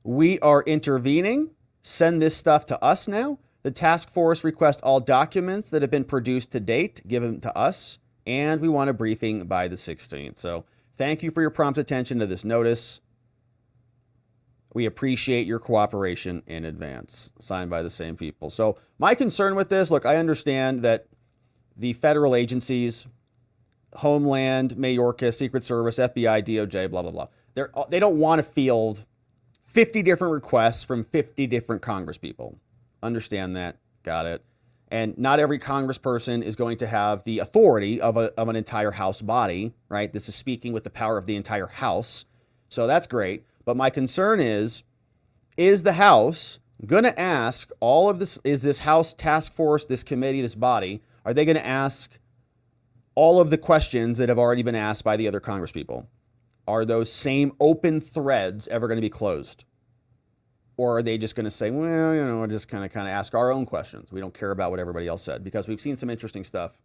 We are intervening. Send this stuff to us now. The task force requests all documents that have been produced to date, give them to us, and we want a briefing by the 16th. So thank you for your prompt attention to this notice. We appreciate your cooperation in advance. Signed by the same people. So my concern with this, look, I understand that the federal agencies, Homeland, Mayorkas, Secret Service, FBI, DOJ, blah, blah, blah, they don't want to field 50 different requests from 50 different congresspeople. Understand that. Got it. And not every congressperson is going to have the authority of an entire House body, right? This is speaking with the power of the entire House. So that's great. But my concern is the House going to ask all of this, is this House task force, this committee, this body, are they going to ask all of the questions that have already been asked by the other congresspeople? Are those same open threads ever going to be closed? Or are they just going to say, well, you know, we're just kind of ask our own questions. We don't care about what everybody else said, because we've seen some interesting stuff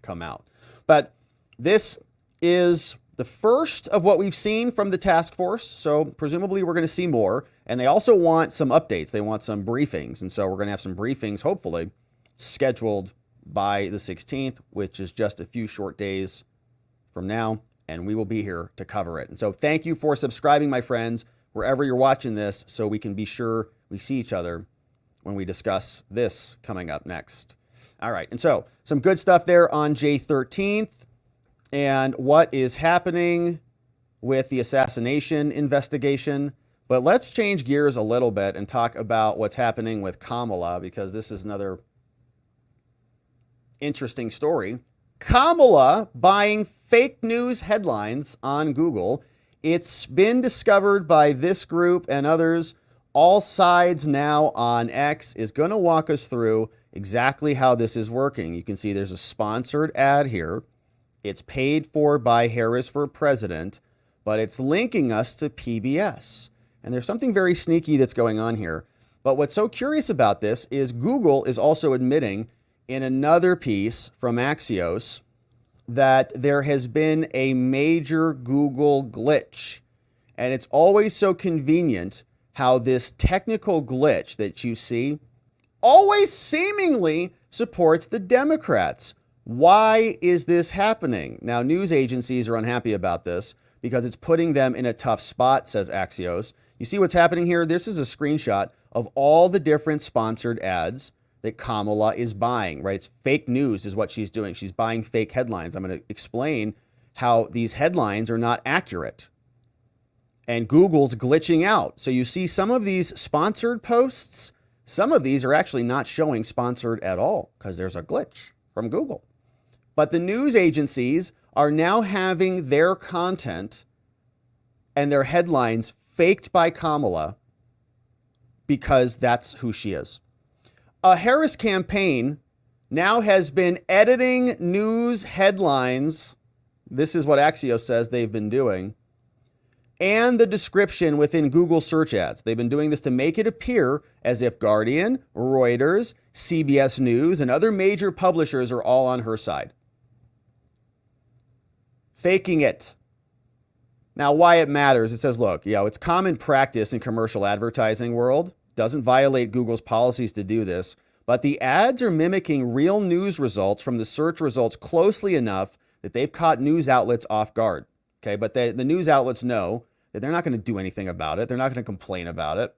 come out. But this is the first of what we've seen from the task force. So presumably we're going to see more. And they also want some updates. They want some briefings. And so we're going to have some briefings, hopefully, scheduled by the 16th, which is just a few short days from now. And we will be here to cover it. And so thank you for subscribing, my friends, wherever you're watching this, so we can be sure we see each other when we discuss this coming up next. All right. And so some good stuff there on J13 and what is happening with the assassination investigation. But let's change gears a little bit and talk about what's happening with Kamala, because this is another interesting story. Kamala buying fake news headlines on Google. It's been discovered by this group and others. All Sides Now on X is going to walk us through exactly how this is working. You can see there's a sponsored ad here. It's paid for by Harris for President, but it's linking us to PBS. And there's something very sneaky that's going on here. But what's so curious about this is Google is also admitting in another piece from Axios that there has been a major Google glitch. And it's always so convenient how this technical glitch that you see always seemingly supports the Democrats. Why is this happening? Now, news agencies are unhappy about this because it's putting them in a tough spot, says Axios. You see what's happening here? This is a screenshot of all the different sponsored ads that Kamala is buying, right? It's fake news is what she's doing. She's buying fake headlines. I'm going to explain how these headlines are not accurate. And Google's glitching out. So you see some of these sponsored posts, some of these are actually not showing sponsored at all because there's a glitch from Google. But the news agencies are now having their content and their headlines faked by Kamala because that's who she is. A Harris campaign now has been editing news headlines. This is what Axios says they've been doing. And the description within Google search ads. They've been doing this to make it appear as if Guardian, Reuters, CBS News, and other major publishers are all on her side. Faking it. Now, why it matters, it says, look, it's common practice in commercial advertising world. Doesn't violate Google's policies to do this, but the ads are mimicking real news results from the search results closely enough that they've caught news outlets off guard. Okay, but the news outlets know that they're not going to do anything about it. They're not going to complain about it.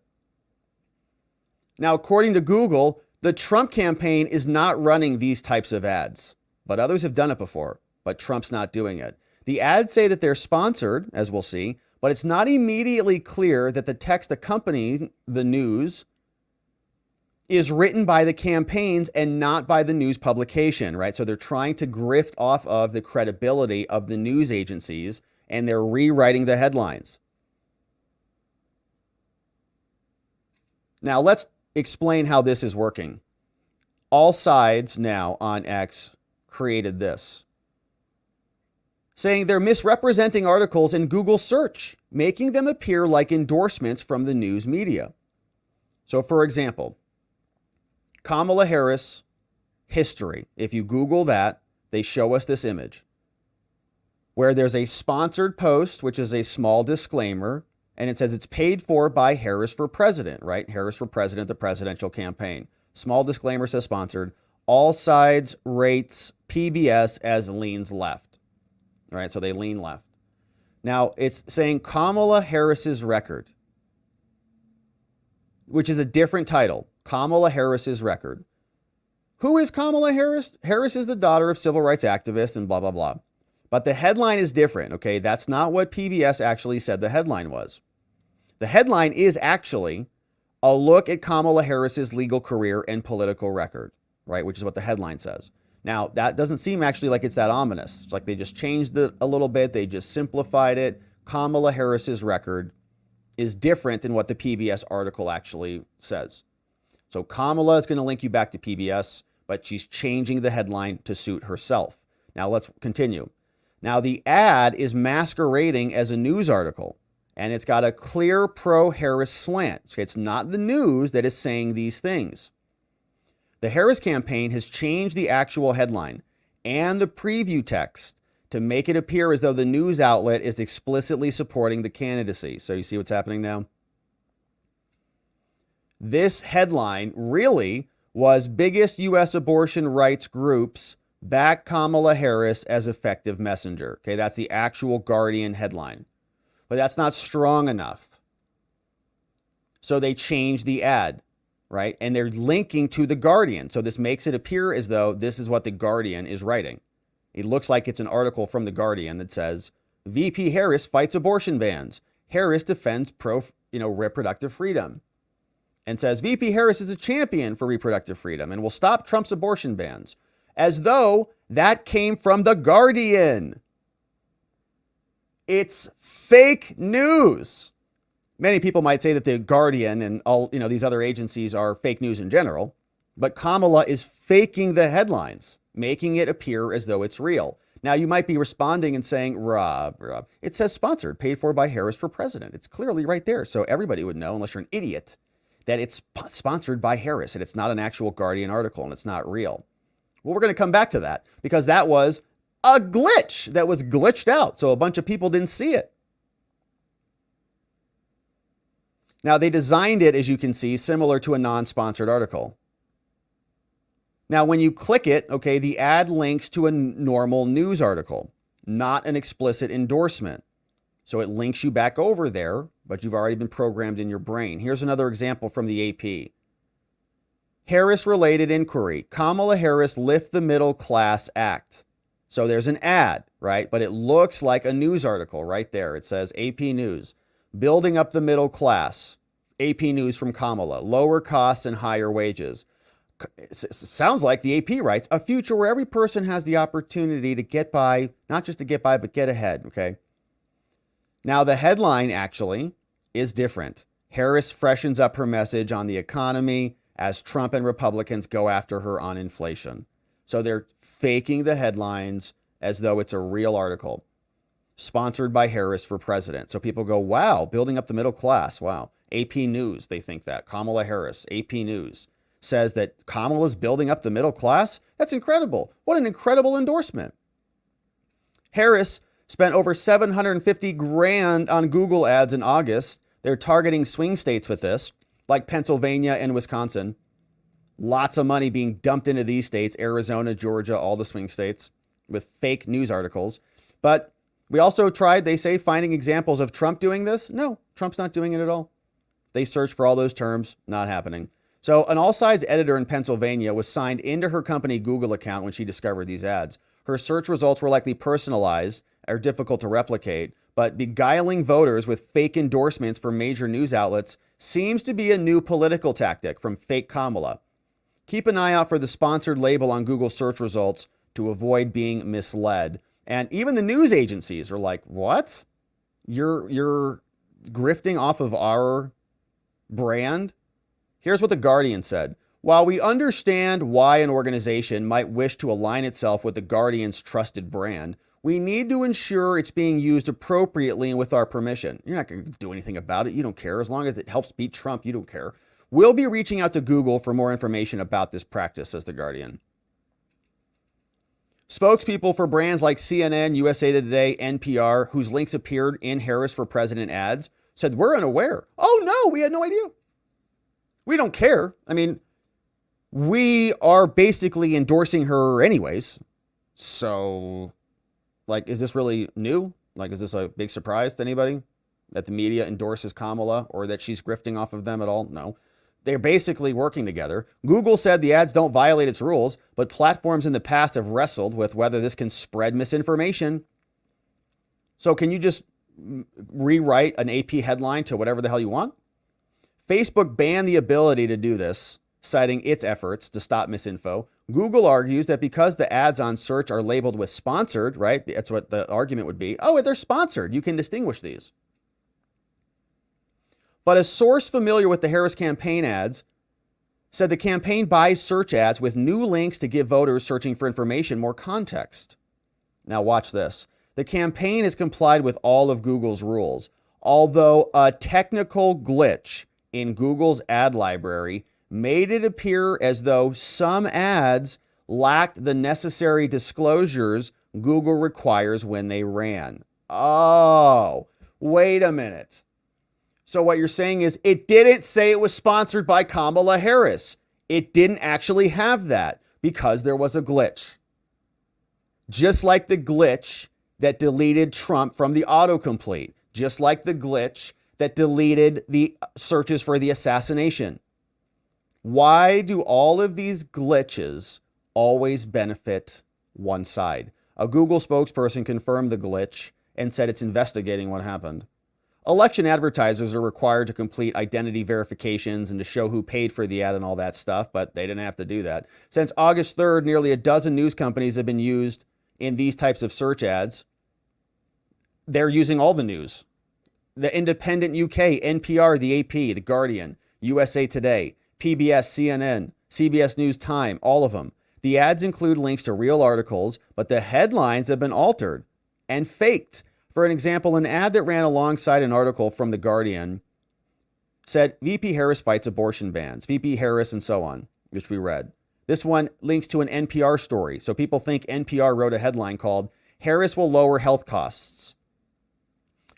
Now, according to Google, the Trump campaign is not running these types of ads, but others have done it before, but Trump's not doing it. The ads say that they're sponsored, as we'll see, but it's not immediately clear that the text accompanying the news is written by the campaigns and not by the news publication, right? So they're trying to grift off of the credibility of the news agencies, and they're rewriting the headlines. Now, let's explain how this is working. All Sides Now on X created this, saying they're misrepresenting articles in Google search, making them appear like endorsements from the news media. So, for example, Kamala Harris history. If you Google that, they show us this image. where there's a sponsored post, which is a small disclaimer, and it says it's paid for by Harris for President, right? Harris for President, the presidential campaign. Small disclaimer says sponsored. All sides rates PBS as leans left, right? So they lean left. Now it's saying Kamala Harris's record, which is a different title. Kamala Harris's record. Who is Kamala Harris? Harris is the daughter of civil rights activists and blah, blah, blah. But the headline is different, okay? That's not what PBS actually said the headline was. The headline is actually a look at Kamala Harris's legal career and political record, right? Which is what the headline says. Now, that doesn't seem actually like it's that ominous. It's like they just changed it a little bit. They just simplified it. Kamala Harris's record is different than what the PBS article actually says. So Kamala is going to link you back to PBS, but she's changing the headline to suit herself. Now let's continue. Now the ad is masquerading as a news article, and it's got a clear pro-Harris slant. It's not the news that is saying these things. The Harris campaign has changed the actual headline and the preview text to make it appear as though the news outlet is explicitly supporting the candidacy. So you see what's happening now? This headline really was biggest U.S. abortion rights groups back Kamala Harris as effective messenger. Okay, that's the actual Guardian headline. But that's not strong enough. So they changed the ad, right? And they're linking to the Guardian. So this makes it appear as though this is what the Guardian is writing. It looks like it's an article from the Guardian that says, VP Harris fights abortion bans. Harris defends reproductive freedom. And says VP Harris is a champion for reproductive freedom and will stop Trump's abortion bans. As though that came from the Guardian. It's fake news. Many people might say that the Guardian and all, these other agencies are fake news in general, but Kamala is faking the headlines, making it appear as though it's real. Now you might be responding and saying, Rob, it says sponsored, paid for by Harris for president. It's clearly right there. So everybody would know, unless you're an idiot, that it's sponsored by Harris and it's not an actual Guardian article and it's not real. Well, we're going to come back to that because that was a glitch that was glitched out. So a bunch of people didn't see it. Now they designed it, as you can see, similar to a non-sponsored article. Now, when you click it, okay, the ad links to a normal news article, not an explicit endorsement. So it links you back over there, but you've already been programmed in your brain. Here's another example from the AP. Harris-related inquiry. Kamala Harris lift the middle class act. So there's an ad, right? But it looks like a news article right there. It says AP News. Building up the middle class. AP News from Kamala. Lower costs and higher wages. Sounds like the AP writes, a future where every person has the opportunity to get by, not just to get by, but get ahead, okay? Now, the headline actually is different. Harris freshens up her message on the economy as Trump and Republicans go after her on inflation. So they're faking the headlines as though it's a real article. Sponsored by Harris for president. So people go, wow, building up the middle class. Wow. AP News, they think that. Kamala Harris, AP News, says that Kamala's building up the middle class. That's incredible. What an incredible endorsement. Harris spent over $750,000 on Google ads in August. They're targeting swing states with this, like Pennsylvania and Wisconsin. Lots of money being dumped into these states, Arizona, Georgia, all the swing states, with fake news articles. But we also tried, they say, finding examples of Trump doing this. No, Trump's not doing it at all. They searched for all those terms, not happening. So an All Sides editor in Pennsylvania was signed into her company Google account when she discovered these ads. Her search results were likely personalized or difficult to replicate, but beguiling voters with fake endorsements for major news outlets seems to be a new political tactic from fake Kamala. Keep an eye out for the sponsored label on Google search results to avoid being misled. And even the news agencies are like, what? You're grifting off of our brand? Here's what the Guardian said. While we understand why an organization might wish to align itself with the Guardian's trusted brand, we need to ensure it's being used appropriately and with our permission. You're not going to do anything about it. You don't care. As long as it helps beat Trump, you don't care. We'll be reaching out to Google for more information about this practice, says the Guardian. Spokespeople for brands like CNN, USA Today, NPR, whose links appeared in Harris for President ads, said, we're unaware. Oh, no, we had no idea. We don't care. I mean, we are basically endorsing her anyways. So, like, is this really new? Like, is this a big surprise to anybody that the media endorses Kamala or that she's grifting off of them at all? No. They're basically working together. Google said the ads don't violate its rules, but platforms in the past have wrestled with whether this can spread misinformation. So can you just rewrite an AP headline to whatever the hell you want? Facebook banned the ability to do this, citing its efforts to stop misinfo. Google argues that because the ads on search are labeled with sponsored, right? That's what the argument would be. Oh, they're sponsored. You can distinguish these. But a source familiar with the Harris campaign ads said the campaign buys search ads with new links to give voters searching for information more context. Now watch this. The campaign has complied with all of Google's rules, although a technical glitch in Google's ad library made it appear as though some ads lacked the necessary disclosures Google requires when they ran. Oh, wait a minute. So what you're saying is it didn't say it was sponsored by Kamala Harris. It didn't actually have that because there was a glitch. Just like the glitch that deleted Trump from the autocomplete. Just like the glitch that deleted the searches for the assassination. Why do all of these glitches always benefit one side? A Google spokesperson confirmed the glitch and said it's investigating what happened. Election advertisers are required to complete identity verifications and to show who paid for the ad and all that stuff, but they didn't have to do that. Since August 3rd, nearly a dozen news companies have been used in these types of search ads. They're using all the news. The Independent UK, NPR, the AP, The Guardian, USA Today, PBS, CNN, CBS News, Time, all of them. The ads include links to real articles, but the headlines have been altered and faked. For an example, an ad that ran alongside an article from The Guardian said VP Harris fights abortion bans, VP Harris and so on, which we read. This one links to an NPR story. So people think NPR wrote a headline called Harris will lower health costs.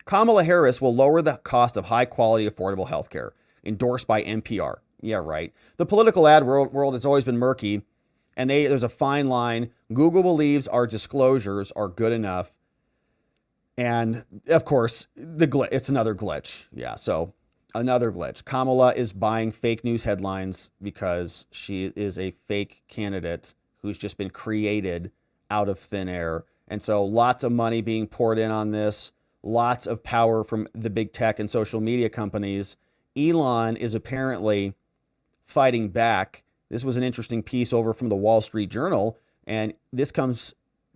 Kamala Harris will lower the cost of high quality, affordable health care, endorsed by NPR. Yeah, right. The political ad world has always been murky, and there's a fine line. Google believes our disclosures are good enough. And of course, it's another glitch. Yeah, so another glitch. Kamala is buying fake news headlines because she is a fake candidate who's just been created out of thin air. And so lots of money being poured in on this, lots of power from the big tech and social media companies. Elon is apparently fighting back. This was an interesting piece over from the Wall Street Journal, and this comes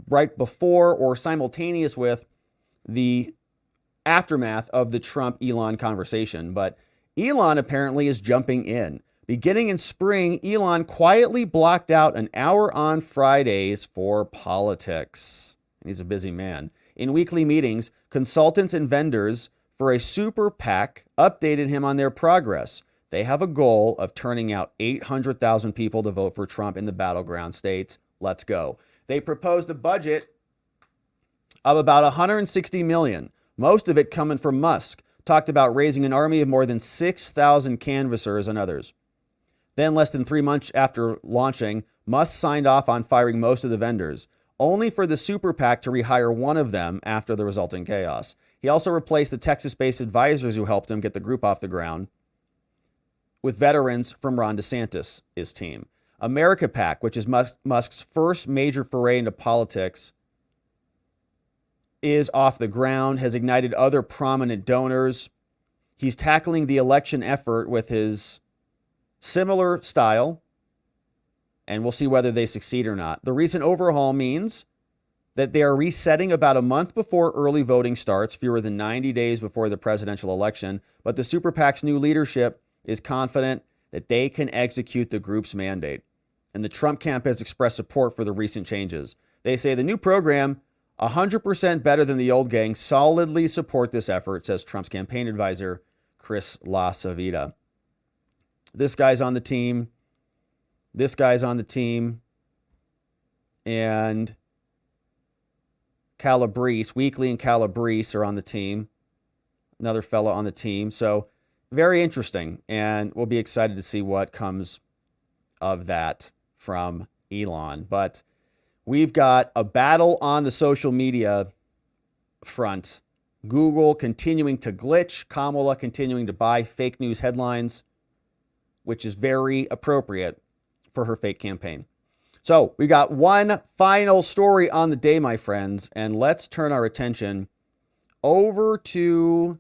right before or simultaneous with the aftermath of the Trump-Elon conversation. But Elon apparently is jumping in. Beginning in spring, Elon quietly blocked out an hour on Fridays for politics. And he's a busy man. In weekly meetings, consultants and vendors for a super PAC updated him on their progress. They have a goal of turning out 800,000 people to vote for Trump in the battleground states. Let's go. They proposed a budget of about 160 million, most of it coming from Musk. Talked about raising an army of more than 6,000 canvassers and others. Then, less than 3 months after launching, Musk signed off on firing most of the vendors, only for the super PAC to rehire one of them after the resulting chaos. He also replaced the Texas-based advisors who helped him get the group off the ground with veterans from Ron DeSantis' team. America PAC, which is Musk's first major foray into politics, is off the ground, has ignited other prominent donors. He's tackling the election effort with his similar style, and we'll see whether they succeed or not. The recent overhaul means that they are resetting about a month before early voting starts, fewer than 90 days before the presidential election. But the Super PAC's new leadership is confident that they can execute the group's mandate. And the Trump camp has expressed support for the recent changes. They say the new program, 100% better than the old gang, solidly support this effort, says Trump's campaign advisor, Chris LaCivita. This guy's on the team. This guy's on the team. And Calabrese, Weekly and Calabrese are on the team. Another fellow on the team. So very interesting. And we'll be excited to see what comes of that from Elon. But we've got a battle on the social media front. Google continuing to glitch. Kamala continuing to buy fake news headlines, which is very appropriate for her fake campaign. So we got one final story on the day, my friends, and let's turn our attention over to,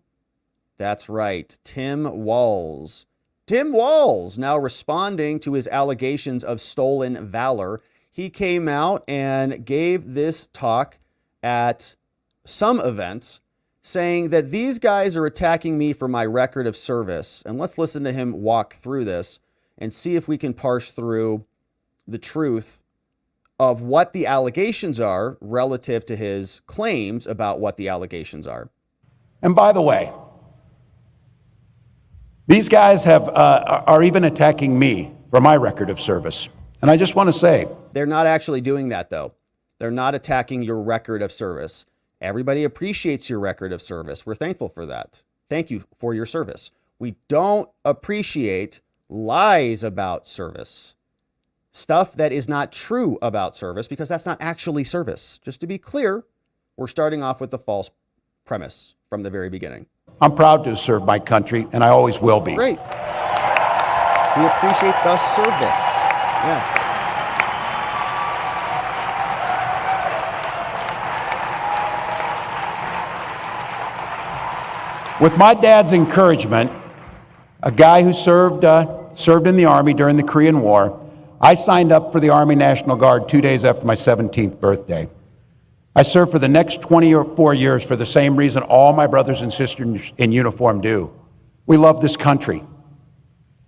that's right, Tim Walz. Tim Walz now responding to his allegations of stolen valor. He came out and gave this talk at some events saying that these guys are attacking me for my record of service. And let's listen to him walk through this and see if we can parse through the truth of what the allegations are relative to his claims about what the allegations are. And by the way, these guys are even attacking me for my record of service. And I just want to say, they're not actually doing that, though. They're not attacking your record of service. Everybody appreciates your record of service. We're thankful for that. Thank you for your service. We don't appreciate lies about service. Stuff that is not true about service, because that's not actually service. Just to be clear, we're starting off with the false premise from the very beginning. I'm proud to have served my country, and I always will be. Great. We appreciate the service. Yeah. With my dad's encouragement, a guy who served in the Army during the Korean War, I signed up for the Army National Guard 2 days after my 17th birthday. I served for the next 24 years for the same reason all my brothers and sisters in uniform do. We love this country.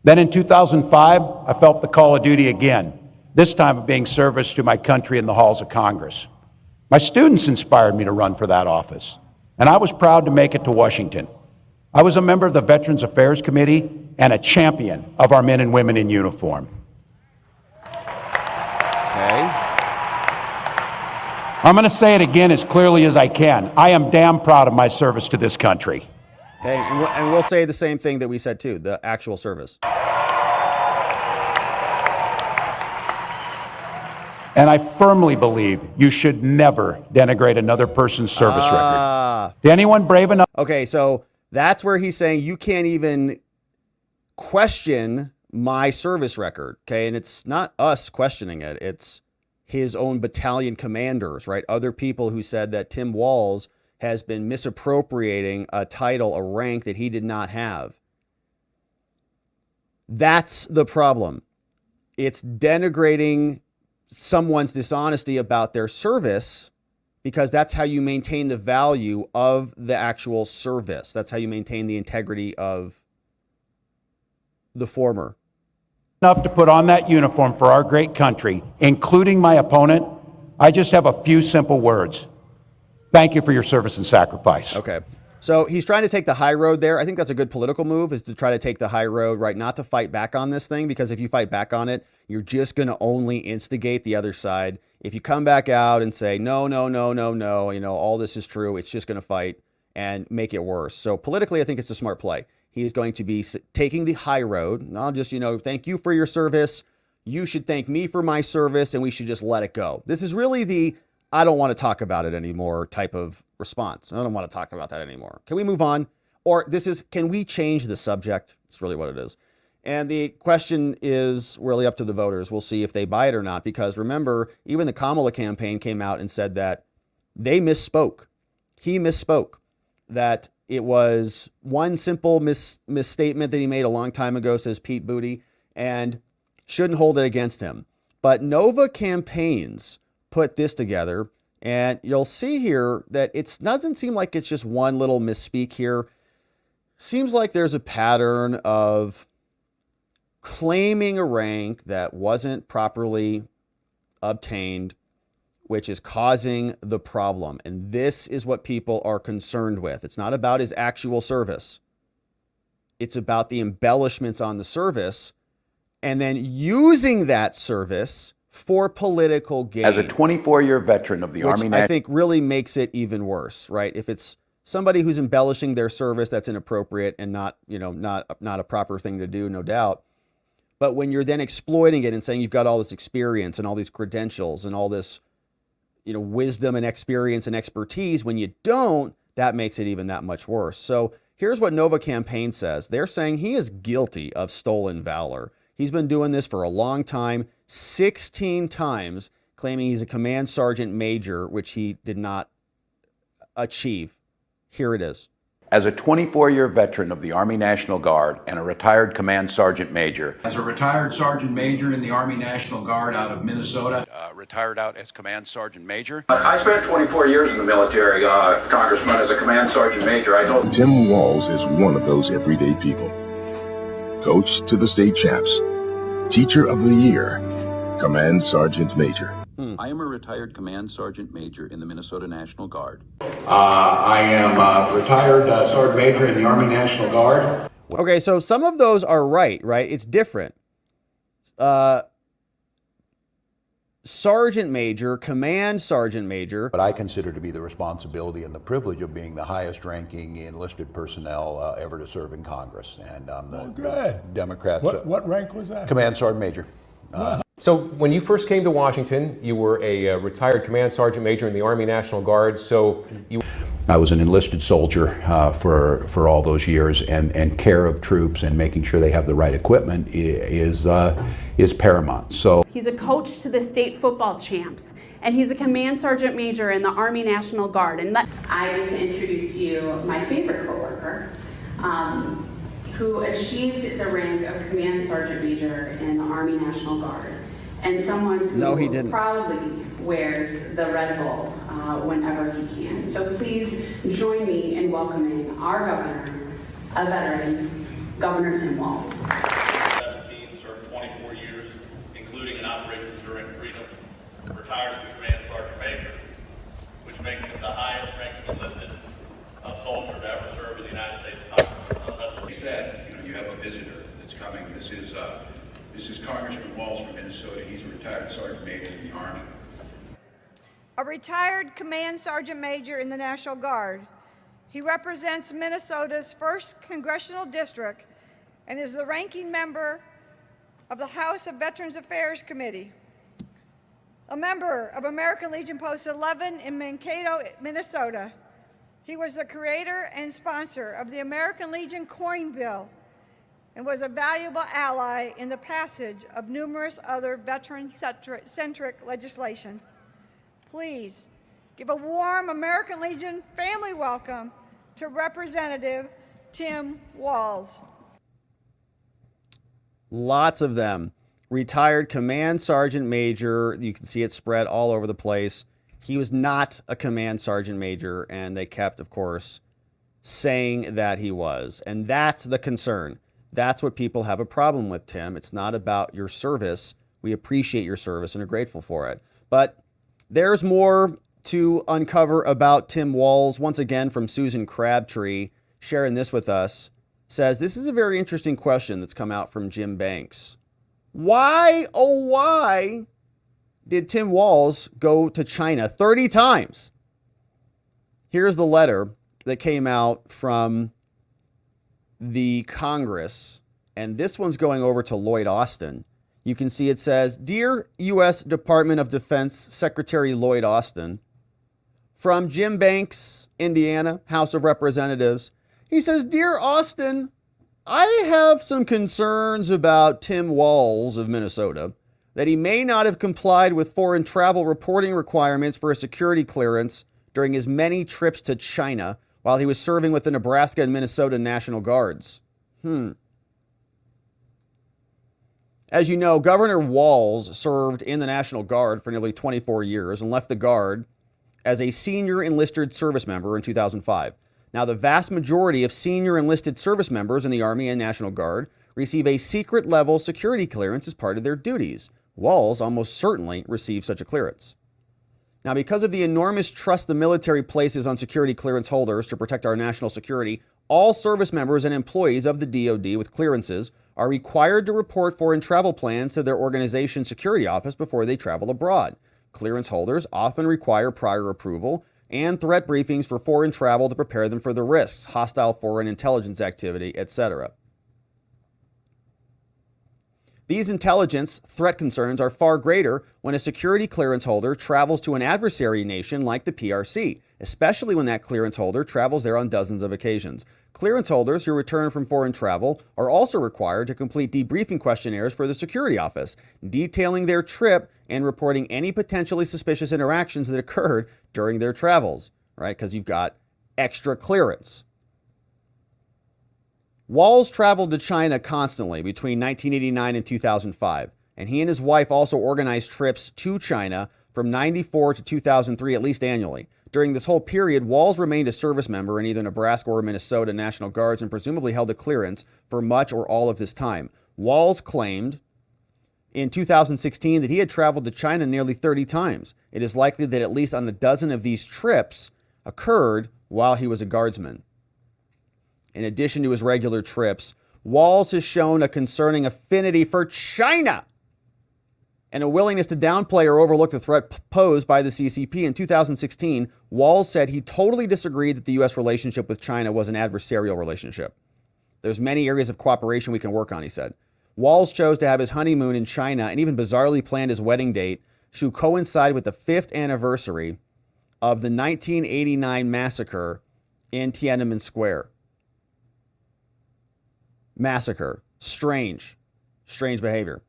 Then in 2005, I felt the call of duty again, this time of being service to my country in the halls of Congress. My students inspired me to run for that office, and I was proud to make it to Washington. I was a member of the Veterans Affairs Committee and a champion of our men and women in uniform. Okay. I'm going to say it again as clearly as I can. I am damn proud of my service to this country. Okay, and we'll say the same thing that we said too, the actual service. And I firmly believe you should never denigrate another person's service record. To anyone brave enough. Okay, so that's where he's saying you can't even question my service record. Okay, and it's not us questioning it. It's his own battalion commanders, right? Other people who said that Tim Walz has been misappropriating a title, a rank that he did not have. That's the problem. It's denigrating someone's dishonesty about their service, because that's how you maintain the value of the actual service. That's how you maintain the integrity of the former. Enough to put on that uniform for our great country, including my opponent, I just have a few simple words. Thank you for your service and sacrifice. Okay. So he's trying to take the high road there. I think that's a good political move, is to try to take the high road, right? Not to fight back on this thing, because if you fight back on it, you're just going to only instigate the other side. If you come back out and say, no, no, no, no, no, you know, all this is true, it's just going to fight and make it worse. So politically, I think it's a smart play. He is going to be taking the high road. And I'll just, thank you for your service. You should thank me for my service, and we should just let it go. This is really the I don't want to talk about it anymore type of response. I don't want to talk about that anymore. Can we move on? Or this is, can we change the subject? It's really what it is. And the question is really up to the voters. We'll see if they buy it or not, because remember, even the Kamala campaign came out and said that they misspoke. He misspoke, that it was one simple misstatement that he made a long time ago, says Pete Booty, and shouldn't hold it against him. But Nova Campaigns put this together, and you'll see here that it doesn't seem like it's just one little misspeak here. Seems like there's a pattern of claiming a rank that wasn't properly obtained, which is causing the problem. And this is what people are concerned with. It's not about his actual service. It's about the embellishments on the service, and then using that service for political gain. As a 24-year veteran of the which Army, I think really makes it even worse, right? If it's somebody who's embellishing their service, that's inappropriate and not a proper thing to do, no doubt. But when you're then exploiting it and saying you've got all this experience and all these credentials and all this, wisdom and experience and expertise, when you don't, that makes it even that much worse. So here's what Nova Campaign says. They're saying he is guilty of stolen valor. He's been doing this for a long time, 16 times, claiming he's a command sergeant major, which he did not achieve. Here it is. as a 24-year veteran of the Army National Guard and a retired command sergeant major. As a retired sergeant major in the Army National Guard out of Minnesota. Retired out as command sergeant major. I spent 24 years in the military, Congressman, as a command sergeant major. I know. Tim Walz is one of those everyday people. Coach to the state champs. Teacher of the year. Command sergeant major. I am a retired command sergeant major in the Minnesota National Guard. I am a retired sergeant major in the Army National Guard. Okay, so some of those are right? It's different. Sergeant major, command sergeant major. But I consider to be the responsibility and the privilege of being the highest ranking enlisted personnel ever to serve in Congress. And the Democrats. What rank was that? Command sergeant major. So when you first came to Washington, you were a retired command sergeant major in the Army National Guard. So you... I was an enlisted soldier for all those years, and care of troops and making sure they have the right equipment is paramount. So he's a coach to the state football champs, and he's a command sergeant major in the Army National Guard. And I need to introduce to you my favorite coworker, who achieved the rank of command sergeant major in the Army National Guard, and someone who proudly wears the Red Bull whenever he can. So please join me in welcoming our governor, a veteran, Governor Tim Walz. 17, served 24 years, including in Operation Enduring Freedom, retired as a command sergeant major, which makes him the highest ranking enlisted soldier to ever serve in the United States Congress. That's what he said. You have a visitor that's coming. This is Congressman Walz from Minnesota. He's a retired sergeant major in the Army. A retired command sergeant major in the National Guard. He represents Minnesota's 1st Congressional District and is the ranking member of the House of Veterans Affairs Committee. A member of American Legion Post 11 in Mankato, Minnesota. He was the creator and sponsor of the American Legion Coin Bill and was a valuable ally in the passage of numerous other veteran-centric legislation. Please give a warm American Legion family welcome to Representative Tim Walz. Lots of them. Retired command sergeant major. You can see it spread all over the place. He was not a command sergeant major, and they kept, of course, saying that he was. And that's the concern. That's what people have a problem with, Tim. It's not about your service. We appreciate your service and are grateful for it. But there's more to uncover about Tim Walz. Once again, from Susan Crabtree, sharing this with us, says, this is a very interesting question that's come out from Jim Banks. Why, oh why, did Tim Walz go to China 30 times? Here's the letter that came out from the Congress, and this one's going over to Lloyd Austin. You can see it says, Dear U.S. Department of Defense Secretary Lloyd Austin, from Jim Banks, Indiana, House of Representatives. He says, Dear Austin, I have some concerns about Tim Walz of Minnesota, that he may not have complied with foreign travel reporting requirements for a security clearance during his many trips to China while he was serving with the Nebraska and Minnesota National Guards. As you know, Governor Walz served in the National Guard for nearly 24 years and left the Guard as a senior enlisted service member in 2005. Now, the vast majority of senior enlisted service members in the Army and National Guard receive a secret level security clearance as part of their duties. Walz almost certainly received such a clearance. Now, because of the enormous trust the military places on security clearance holders to protect our national security, All service members and employees of the DoD with clearances are required to report foreign travel plans to their organization's security office before they travel abroad. Clearance holders often require prior approval and threat briefings for foreign travel to prepare them for the risks, hostile foreign intelligence activity, etc. These intelligence threat concerns are far greater when a security clearance holder travels to an adversary nation like the PRC, especially when that clearance holder travels there on dozens of occasions. Clearance holders who return from foreign travel are also required to complete debriefing questionnaires for the security office, detailing their trip and reporting any potentially suspicious interactions that occurred during their travels, right? Because you've got extra clearance. Walz traveled to China constantly between 1989 and 2005, and he and his wife also organized trips to China from 94 to 2003, at least annually. During this whole period, Walz remained a service member in either Nebraska or Minnesota National Guards and presumably held a clearance for much or all of this time. Walz claimed in 2016 that he had traveled to China nearly 30 times. It is likely that at least on a dozen of these trips occurred while he was a guardsman. In addition to his regular trips, Walz has shown a concerning affinity for China and a willingness to downplay or overlook the threat posed by the CCP. In 2016, Walz said he totally disagreed that the U.S. relationship with China was an adversarial relationship. There's many areas of cooperation we can work on, he said. Walz chose to have his honeymoon in China and even bizarrely planned his wedding date to coincide with the 5th anniversary of the 1989 massacre in Tiananmen Square. Massacre. Strange behavior.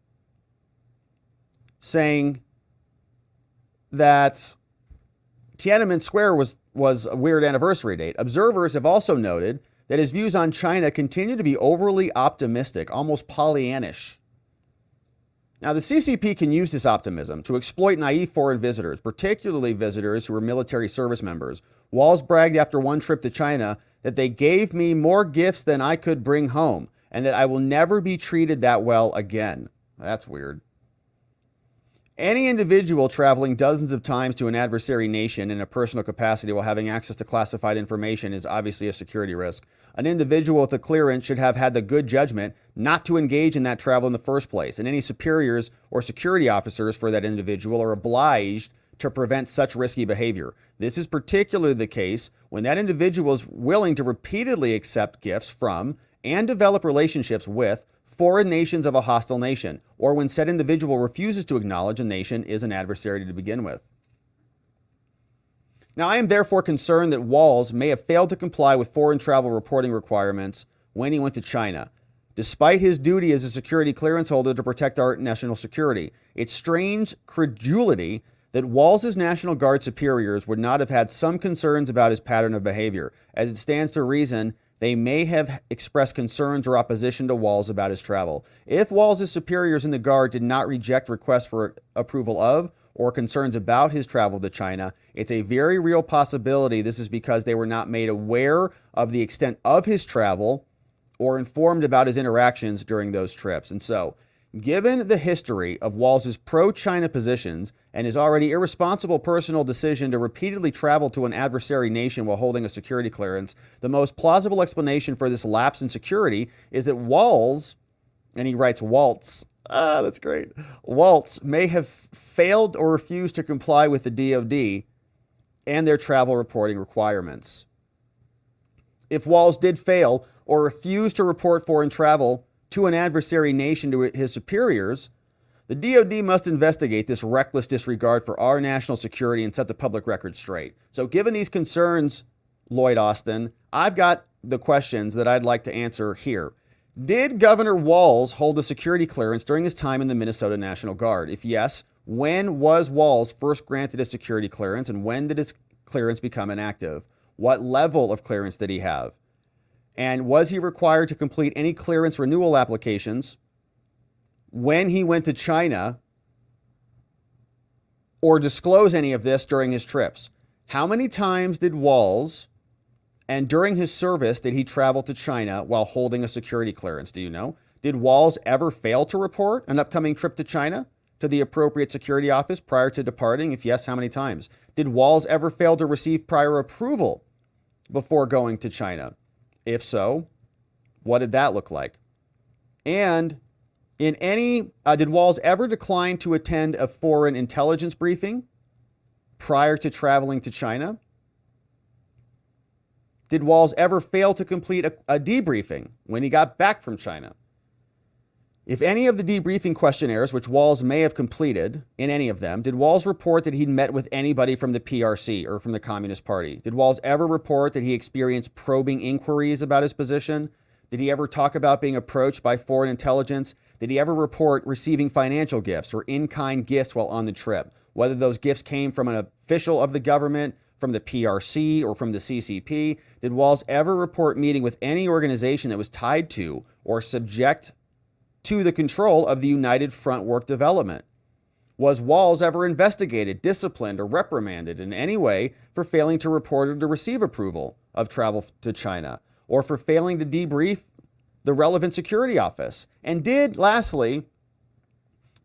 Saying that Tiananmen Square was a weird anniversary date. Observers have also noted that his views on China continue to be overly optimistic, almost Pollyannish. Now, the CCP can use this optimism to exploit naive foreign visitors, particularly visitors who are military service members. Walz bragged after one trip to China that they gave me more gifts than I could bring home, and that I will never be treated that well again. That's weird. Any individual traveling dozens of times to an adversary nation in a personal capacity while having access to classified information is obviously a security risk. An individual with a clearance should have had the good judgment not to engage in that travel in the first place, and any superiors or security officers for that individual are obliged to prevent such risky behavior. This is particularly the case when that individual is willing to repeatedly accept gifts from and develop relationships with foreign nations of a hostile nation, or when said individual refuses to acknowledge a nation is an adversary to begin with. Now, I am therefore concerned that Walz may have failed to comply with foreign travel reporting requirements when he went to China, despite his duty as a security clearance holder to protect our national security. It's strange credulity that Walz's National Guard superiors would not have had some concerns about his pattern of behavior. As it stands to reason, they may have expressed concerns or opposition to Walz about his travel. If Walz's superiors in the Guard did not reject requests for approval of or concerns about his travel to China, it's a very real possibility this is because they were not made aware of the extent of his travel or informed about his interactions during those trips. And so, given the history of Walz's pro-China positions and his already irresponsible personal decision to repeatedly travel to an adversary nation while holding a security clearance, the most plausible explanation for this lapse in security is that Walz, and he writes Waltz, that's great, Waltz may have failed or refused to comply with the DoD and their travel reporting requirements. If Walz did fail or refuse to report foreign travel to an adversary nation to his superiors, the DoD must investigate this reckless disregard for our national security and set the public record straight. So given these concerns, Lloyd Austin, I've got the questions that I'd like to answer here. Did Governor Walz hold a security clearance during his time in the Minnesota National Guard? If yes, when was Walz first granted a security clearance, and when did his clearance become inactive? What level of clearance did he have? And was he required to complete any clearance renewal applications when he went to China or disclose any of this during his trips? How many times did Walz, and during his service, did he travel to China while holding a security clearance? Do you know? Did Walz ever fail to report an upcoming trip to China to the appropriate security office prior to departing? If yes, how many times? Did Walz ever fail to receive prior approval before going to China? If so, what did that look like? And did Walz ever decline to attend a foreign intelligence briefing prior to traveling to China? Did Walz ever fail to complete a debriefing when he got back from China? If any of the debriefing questionnaires, which Walz may have completed, in any of them, did Walz report that he'd met with anybody from the PRC or from the Communist Party? Did Walz ever report that he experienced probing inquiries about his position? Did he ever talk about being approached by foreign intelligence? Did he ever report receiving financial gifts or in-kind gifts while on the trip? Whether those gifts came from an official of the government, from the PRC, or from the CCP? Did Walz ever report meeting with any organization that was tied to or subject to the control of the United Front Work Development? Was Walz ever investigated, disciplined, or reprimanded in any way for failing to report or to receive approval of travel to China, or for failing to debrief the relevant security office? And did, lastly,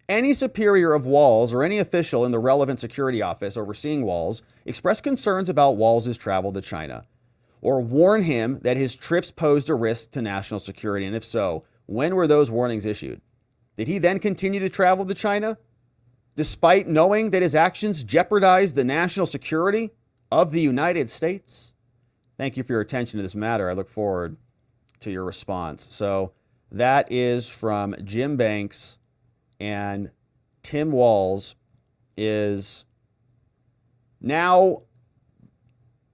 any superior of Walz or any official in the relevant security office overseeing Walz express concerns about Walz's travel to China, or warn him that his trips posed a risk to national security? And if so, when were those warnings issued? Did he then continue to travel to China despite knowing that his actions jeopardized the national security of the United States? Thank you for your attention to this matter. I look forward to your response. So that is from Jim Banks, and Tim Walz is now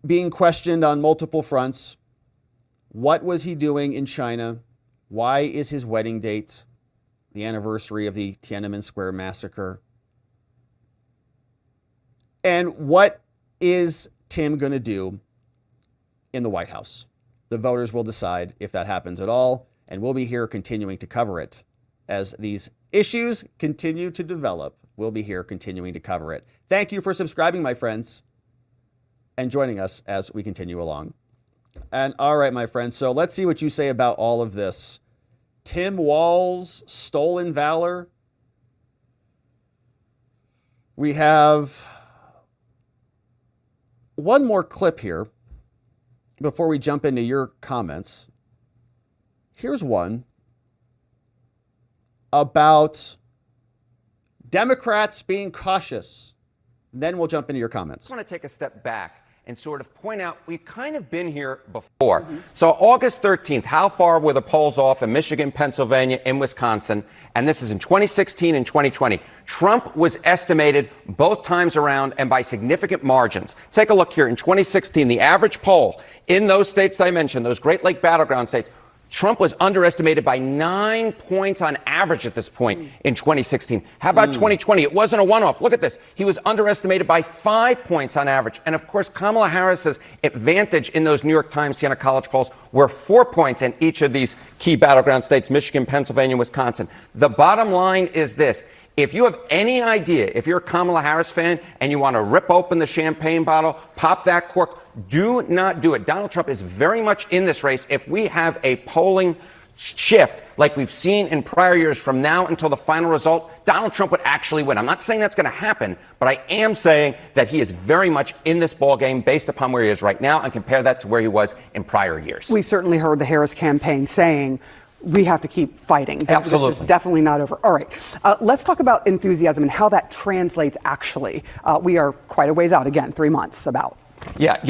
being questioned on multiple fronts. What was he doing in China? Why is his wedding date the anniversary of the Tiananmen Square massacre? And what is Tim going to do in the White House? The voters will decide if that happens at all, and we'll be here continuing to cover it. As these issues continue to develop, we'll be here continuing to cover it. Thank you for subscribing, my friends, and joining us as we continue along. And all right, my friends, so let's see what you say about all of this. Tim Walz, stolen valor. We have one more clip here before we jump into your comments. Here's one about Democrats being cautious. Then we'll jump into your comments. I want to take a step back and sort of point out we've kind of been here before. So August 13th, how far were the polls off in Michigan, Pennsylvania, in Wisconsin? And this is in 2016 and 2020. Trump was estimated both times around and by significant margins. Take a look here. In 2016, the average poll in those states that I mentioned, those Great Lake battleground states, Trump was underestimated by 9 points on average at this point in 2016. How about 2020? It wasn't a one-off. Look at this. He was underestimated by 5 points on average. And, of course, Kamala Harris's advantage in those New York Times Siena College polls were 4 points in each of these key battleground states, Michigan, Pennsylvania, Wisconsin. The bottom line is this. If you have any idea, if you're a Kamala Harris fan and you want to rip open the champagne bottle, pop that cork, do not do it. Donald Trump is very much in this race. If we have a polling shift like we've seen in prior years from now until the final result, Donald Trump would actually win. I'm not saying that's going to happen, but I am saying that he is very much in this ballgame based upon where he is right now, and compare that to where he was in prior years. We certainly heard the Harris campaign saying we have to keep fighting. Absolutely. This is definitely not over. All right. Let's talk about enthusiasm and how that translates actually. We are quite a ways out, again, 3 months about. Yeah,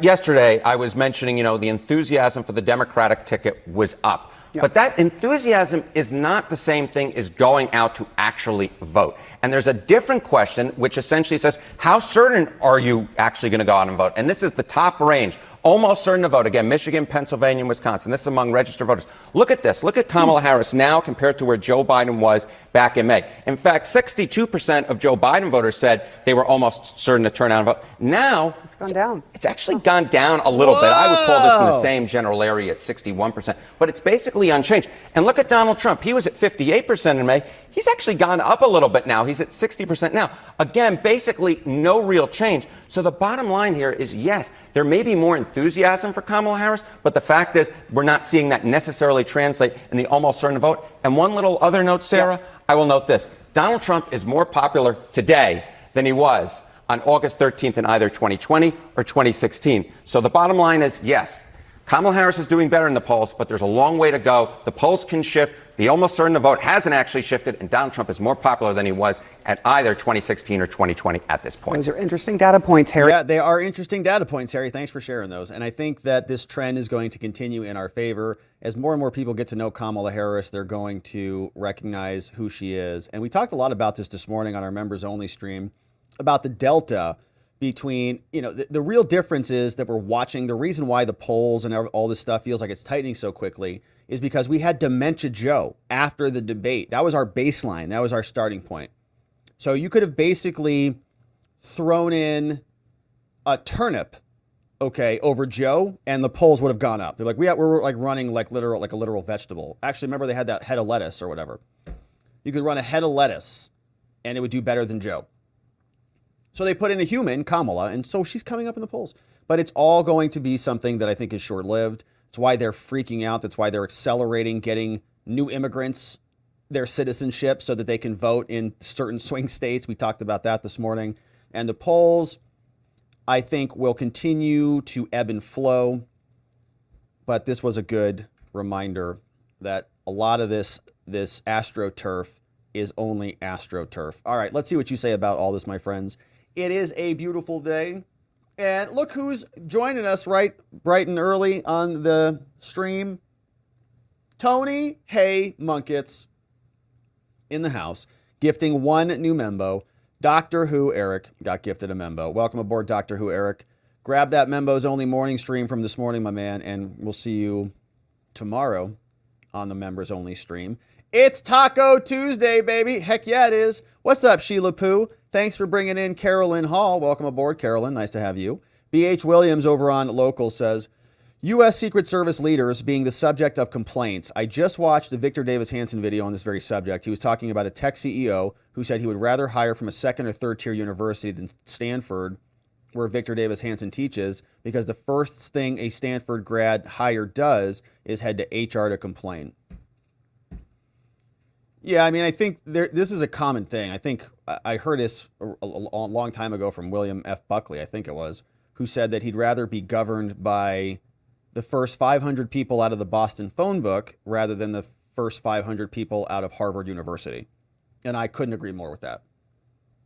yesterday I was mentioning, the enthusiasm for the Democratic ticket was up. Yep. But that enthusiasm is not the same thing as going out to actually vote. And there's a different question, which essentially says, how certain are you actually going to go out and vote? And this is the top range. Almost certain to vote. Again, Michigan, Pennsylvania, and Wisconsin. This is among registered voters. Look at this. Look at Kamala Harris now compared to where Joe Biden was back in May. In fact, 62% of Joe Biden voters said they were almost certain to turn out and vote. Now, it's gone down. It's actually gone down a little bit. I would call this in the same general area at 61%. But it's basically unchanged. And look at Donald Trump. He was at 58% in May. He's actually gone up a little bit now. He's at 60% now. Again, basically no real change. So the bottom line here is, yes, there may be more enthusiasm for Kamala Harris, but the fact is we're not seeing that necessarily translate in the almost certain vote. And one little other note, Sarah, I will note this. Donald Trump is more popular today than he was on August 13th in either 2020 or 2016. So the bottom line is, yes, Kamala Harris is doing better in the polls, but there's a long way to go. The polls can shift. The almost certain the vote hasn't actually shifted, and Donald Trump is more popular than he was at either 2016 or 2020 at this point. Those are interesting data points, Harry. Yeah, they are interesting data points, Harry. Thanks for sharing those. And I think that this trend is going to continue in our favor. As more and more people get to know Kamala Harris, they're going to recognize who she is. And we talked a lot about this morning on our members only stream about the delta between, the real difference is that we're watching. The reason why the polls and all this stuff feels like it's tightening so quickly is because we had Dementia Joe after the debate. That was our baseline. That was our starting point. So you could have basically thrown in a turnip, over Joe, and the polls would have gone up. They're like, we're like running like a literal vegetable. Actually, remember they had that head of lettuce or whatever. You could run a head of lettuce and it would do better than Joe. So they put in a human, Kamala, and so she's coming up in the polls. But it's all going to be something that I think is short-lived. It's why they're freaking out. That's why they're accelerating getting new immigrants their citizenship so that they can vote in certain swing states. We talked about that this morning. And the polls, I think, will continue to ebb and flow. But this was a good reminder that a lot of this AstroTurf is only AstroTurf. All right, let's see what you say about all this, my friends. It is a beautiful day. And look who's joining us right bright and early on the stream. Tony Hay Munkets in the house, gifting one new membo. Doctor Who Eric got gifted a membo. Welcome aboard, Doctor Who Eric. Grab that membos only morning stream from this morning, my man, and we'll see you tomorrow on the members only stream. It's Taco Tuesday, baby. Heck yeah, it is. What's up, Sheila Poo? Thanks for bringing in Carolyn Hall. Welcome aboard, Carolyn. Nice to have you. B.H. Williams over on Local says, U.S. Secret Service leaders being the subject of complaints. I just watched the Victor Davis Hanson video on this very subject. He was talking about a tech CEO who said he would rather hire from a second or third tier university than Stanford, where Victor Davis Hanson teaches, because the first thing a Stanford grad hire does is head to HR to complain. Yeah, I mean, I think this is a common thing. I think I heard this a long time ago from William F. Buckley, I think it was, who said that he'd rather be governed by the first 500 people out of the Boston phone book rather than the first 500 people out of Harvard University. And I couldn't agree more with that.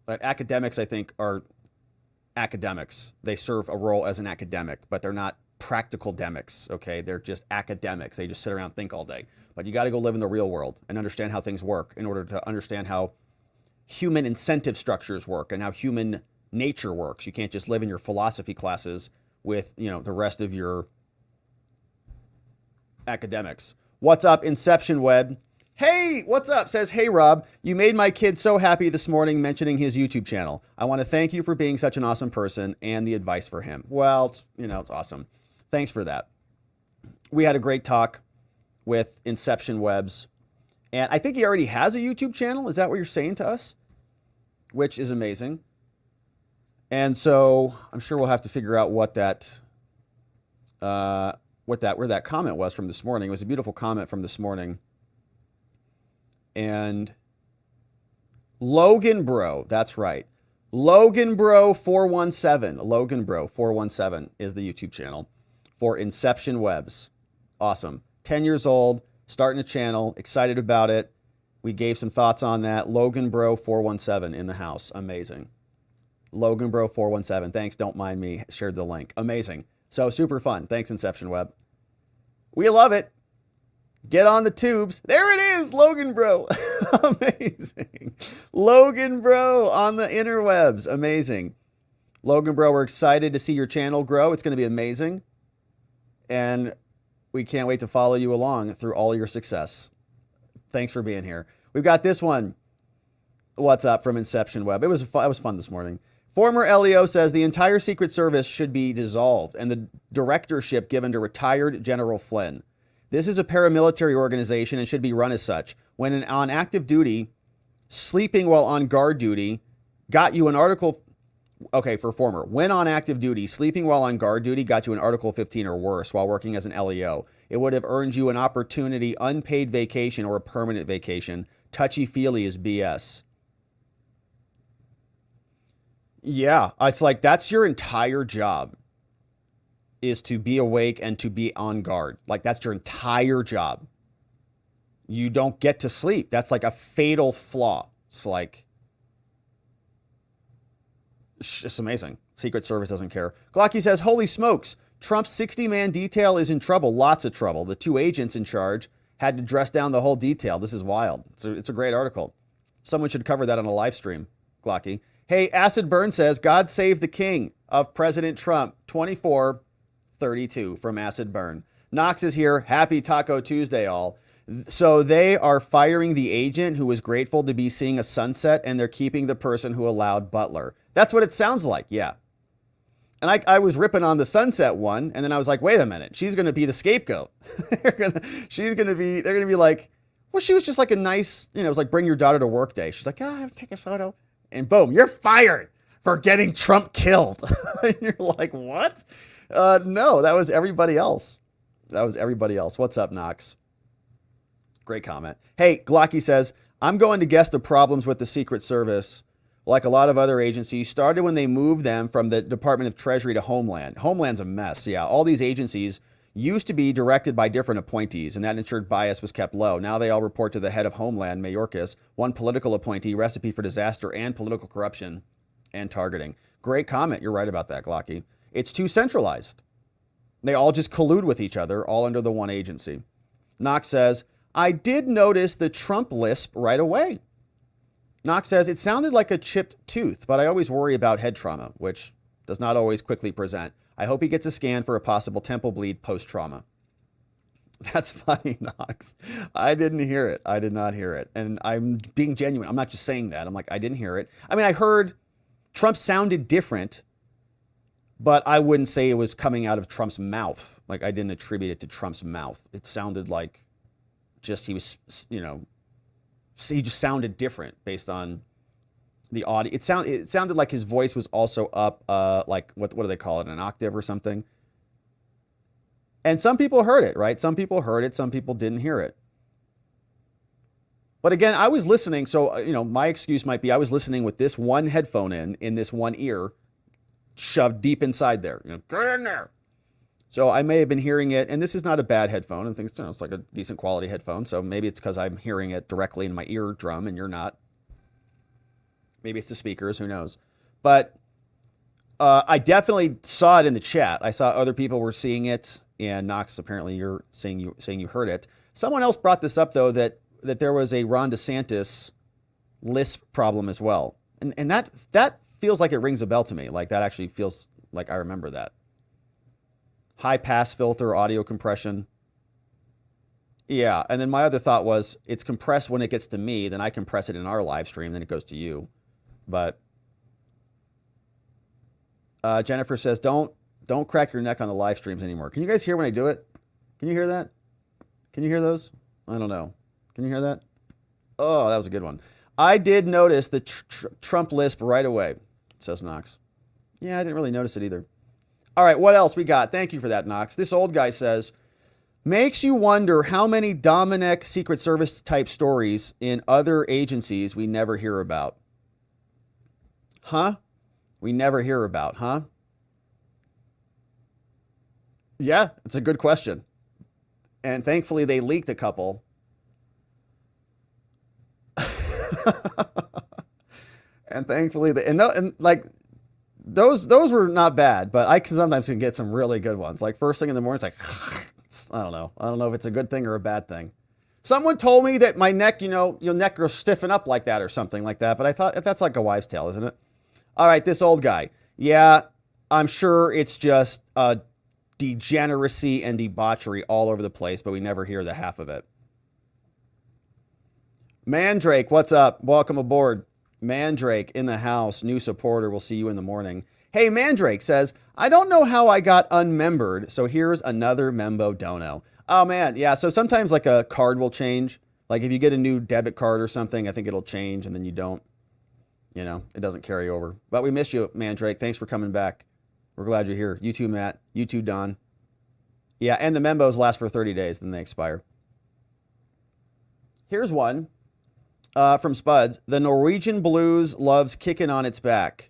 But academics, I think, are academics. They serve a role as an academic, but they're not practical demics, okay? They're just academics. They just sit around and think all day. But you got to go live in the real world and understand how things work in order to understand how human incentive structures work and how human nature works. You can't just live in your philosophy classes with, the rest of your academics. What's up, Inception Web? Hey, what's up? Says, hey, Rob, you made my kid so happy this morning mentioning his YouTube channel. I want to thank you for being such an awesome person and the advice for him. Well, it's awesome. Thanks for that. We had a great talk with Inception Webs. And I think he already has a YouTube channel. Is that what you're saying to us? Which is amazing. And so I'm sure we'll have to figure out where that comment was from this morning. It was a beautiful comment from this morning. And Logan Bro, that's right. Logan Bro 417. Logan Bro 417 is the YouTube channel for Inception Webs. Awesome. 10 years old, starting a channel, excited about it. We gave some thoughts on that. Logan Bro 417 in the house. Amazing. Logan Bro 417. Thanks. Don't mind me. Shared the link. Amazing. So super fun. Thanks, Inception Web. We love it. Get on the tubes. There it is, Logan Bro. Amazing. Logan Bro on the interwebs. Amazing. Logan Bro, we're excited to see your channel grow. It's going to be amazing. And we can't wait to follow you along through all your success. Thanks for being here. We've got this one. What's up from Inception Web? It was fun this morning. Former LEO says the entire Secret Service should be dissolved and the directorship given to retired General Flynn. This is a paramilitary organization and should be run as such. When on active duty, sleeping while on guard duty got you an article. Okay, for former. When on active duty, sleeping while on guard duty got you an Article 15 or worse while working as an LEO. It would have earned you an opportunity, unpaid vacation, or a permanent vacation. Touchy-feely is BS. Yeah, it's like that's your entire job is to be awake and to be on guard. Like, that's your entire job. You don't get to sleep. That's like a fatal flaw. It's like, it's amazing. Secret Service doesn't care. Glocky says, holy smokes, Trump's 60-man detail is in trouble. Lots of trouble. The 2 agents in charge had to dress down the whole detail. This is wild. It's a great article. Someone should cover that on a live stream, Glocky. Hey, Acid Burn says, God save the king of President Trump, 2432 from Acid Burn. Knox is here. Happy Taco Tuesday, all. So they are firing the agent who was grateful to be seeing a sunset, and they're keeping the person who allowed Butler. That's what it sounds like, yeah. And I was ripping on the sunset one, and then I was like, wait a minute, she's going to be the scapegoat. They're going to be like, well, she was just like a nice, it was like bring your daughter to work day. She's like, oh, I have to take a photo. And boom, you're fired for getting Trump killed. And you're like, what? No, that was everybody else. What's up, Knox? Great comment. Hey, Glocky says, I'm going to guess the problems with the Secret Service, like a lot of other agencies, started when they moved them from the Department of Treasury to Homeland. Homeland's a mess, yeah. All these agencies used to be directed by different appointees, and that ensured bias was kept low. Now they all report to the head of Homeland, Mayorkas, one political appointee, recipe for disaster and political corruption and targeting. Great comment. You're right about that, Glocky. It's too centralized. They all just collude with each other, all under the one agency. Knox says, I did notice the Trump lisp right away. Knox says, it sounded like a chipped tooth, but I always worry about head trauma, which does not always quickly present. I hope he gets a scan for a possible temple bleed post-trauma. That's funny, Knox. I didn't hear it. I did not hear it. And I'm being genuine. I'm not just saying that. I'm like, I didn't hear it. I mean, I heard Trump sounded different, but I wouldn't say it was coming out of Trump's mouth. Like, I didn't attribute it to Trump's mouth. It sounded like just he was, he just sounded different based on the audio. It sounded like his voice was also up, like, what do they call it, an octave or something? And some people heard it, right? Some people heard it, some people didn't hear it. But again, I was listening, so, my excuse might be I was listening with this one headphone in this one ear, shoved deep inside there. Get in there. So I may have been hearing it, and this is not a bad headphone. I think it's like a decent quality headphone, so maybe it's because I'm hearing it directly in my eardrum and you're not. Maybe it's the speakers, who knows? But I definitely saw it in the chat. I saw other people were seeing it, and Knox, apparently you're saying you heard it. Someone else brought this up, though, that there was a Ron DeSantis lisp problem as well. And that feels like it rings a bell to me. Like, that actually feels like I remember that. High pass filter, audio compression. Yeah, and then my other thought was, it's compressed when it gets to me, then I compress it in our live stream, then it goes to you. But Jennifer says, don't crack your neck on the live streams anymore. Can you guys hear when I do it? Can you hear that? Can you hear those? I don't know. Can you hear that? Oh, that was a good one. I did notice the Trump lisp right away, says Knox. Yeah, I didn't really notice it either. All right, what else we got? Thank you for that, Knox. This old guy says, makes you wonder how many Dominic Secret Service type stories in other agencies we never hear about. Huh? We never hear about, huh? Yeah, it's a good question. And thankfully they leaked a couple. And thankfully those were not bad, but I can sometimes get some really good ones. Like first thing in the morning, it's like, I don't know if it's a good thing or a bad thing. Someone told me that my neck, your neck will stiffen up like that or something like that. But I thought that's like a wives' tale, isn't it? All right, this old guy. Yeah, I'm sure it's just degeneracy and debauchery all over the place, but we never hear the half of it. Mandrake, what's up? Welcome aboard. Mandrake in the house, new supporter. We'll see you in the morning. Hey, Mandrake says, I don't know how I got unmembered, so here's another membo dono. Oh, man. Yeah, so sometimes like a card will change. Like if you get a new debit card or something, I think it'll change and then you don't, it doesn't carry over. But we missed you, Mandrake. Thanks for coming back. We're glad you're here. You too, Matt. You too, Don. Yeah, and the membos last for 30 days, then they expire. Here's one. From Spuds, the Norwegian blues loves kicking on its back.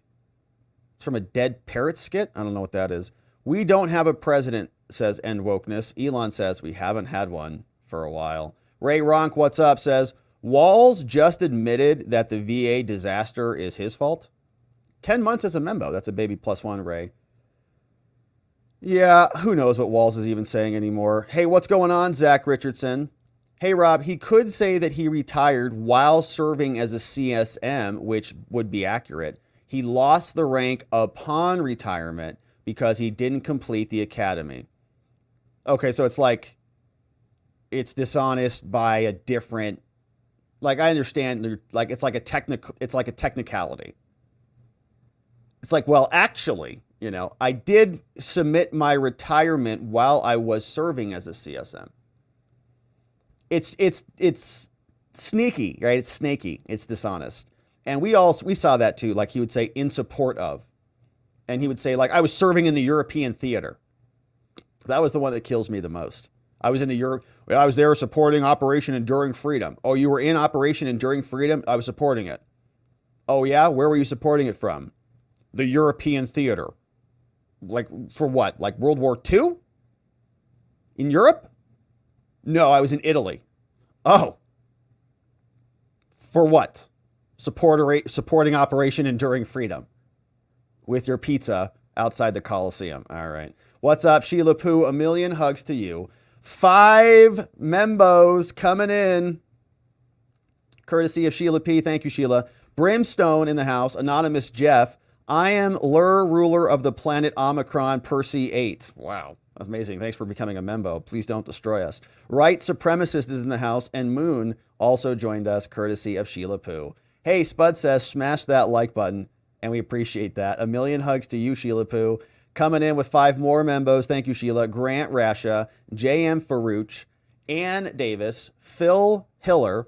It's from a Dead Parrot skit. I don't know what that is. We don't have a president, says End Wokeness. Elon says we haven't had one for a while. Ray Ronk, what's up, says Walz just admitted that the VA disaster is his fault. 10 months as a member. That's a baby +1, Ray. Yeah, who knows what Walz is even saying anymore. Hey, what's going on, Zach Richardson? Hey, Rob, he could say that he retired while serving as a CSM, which would be accurate. He lost the rank upon retirement because he didn't complete the academy. Okay, so it's like it's dishonest by a different, like, I understand, like it's like a technicality. It's like, well, actually, you know, I did submit my retirement while I was serving as a CSM. It's sneaky, right? It's snaky. It's dishonest. And we saw that too. Like he would say in support of, and he would say like, I was serving in the European theater. That was the one that kills me the most. I was there supporting Operation Enduring Freedom. Oh, you were in Operation Enduring Freedom? I was supporting it. Oh yeah? Where were you supporting it from? The European theater. Like for what? Like World War II? In Europe? No, I was in Italy. Oh. For what? Supporting Operation Enduring Freedom. With your pizza outside the Coliseum. All right. What's up, Sheila Poo? 1,000,000 hugs to you. 5 membos coming in. Courtesy of Sheila P. Thank you, Sheila. Brimstone in the house. Anonymous Jeff. I am Lur, ruler of the planet Omicron, Percy 8. Wow. That's amazing. Thanks for becoming a membo. Please don't destroy us. Right Supremacist is in the house, and Moon also joined us, courtesy of Sheila Poo. Hey, Spud says, smash that like button, and we appreciate that. 1,000,000 hugs to you, Sheila Poo. Coming in with 5 more membos. Thank you, Sheila. Grant Rasha, J.M. Farouch, Ann Davis, Phil Hiller,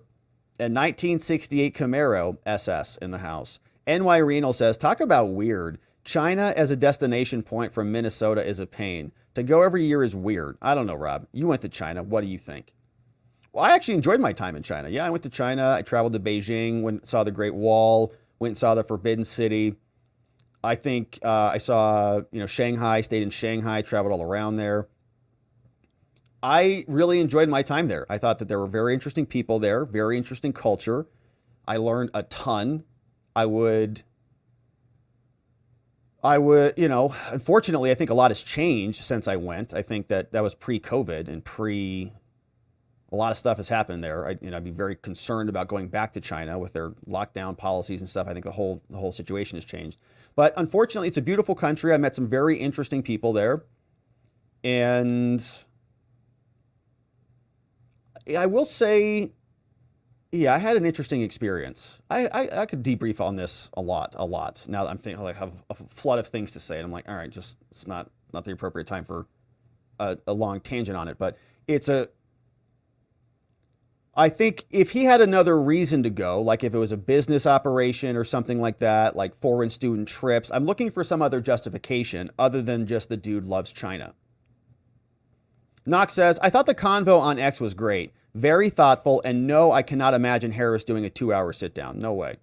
and 1968 Camaro SS in the house. NY Renal says, talk about weird. China as a destination point from Minnesota is a pain. To go every year is weird. I don't know, Rob. You went to China. What do you think? Well, I actually enjoyed my time in China. Yeah, I went to China. I traveled to Beijing, saw the Great Wall, went and saw the Forbidden City. I think I saw, Shanghai, stayed in Shanghai, traveled all around there. I really enjoyed my time there. I thought that there were very interesting people there, very interesting culture. I learned a ton. I would, unfortunately, I think a lot has changed since I went. I think that was pre-COVID and a lot of stuff has happened there. I'd be very concerned about going back to China with their lockdown policies and stuff. I think the whole situation has changed. But unfortunately, it's a beautiful country. I met some very interesting people there. And I will say, yeah, I had an interesting experience. I could debrief on this a lot. Now that I'm thinking, I have a flood of things to say, and I'm like, all right, it's not the appropriate time for a long tangent on it. But I think if he had another reason to go, like if it was a business operation or something like that, like foreign student trips, I'm looking for some other justification other than just the dude loves China. Knox says, I thought the convo on X was great. Very thoughtful, and no, I cannot imagine Harris doing a 2-hour sit down. No way.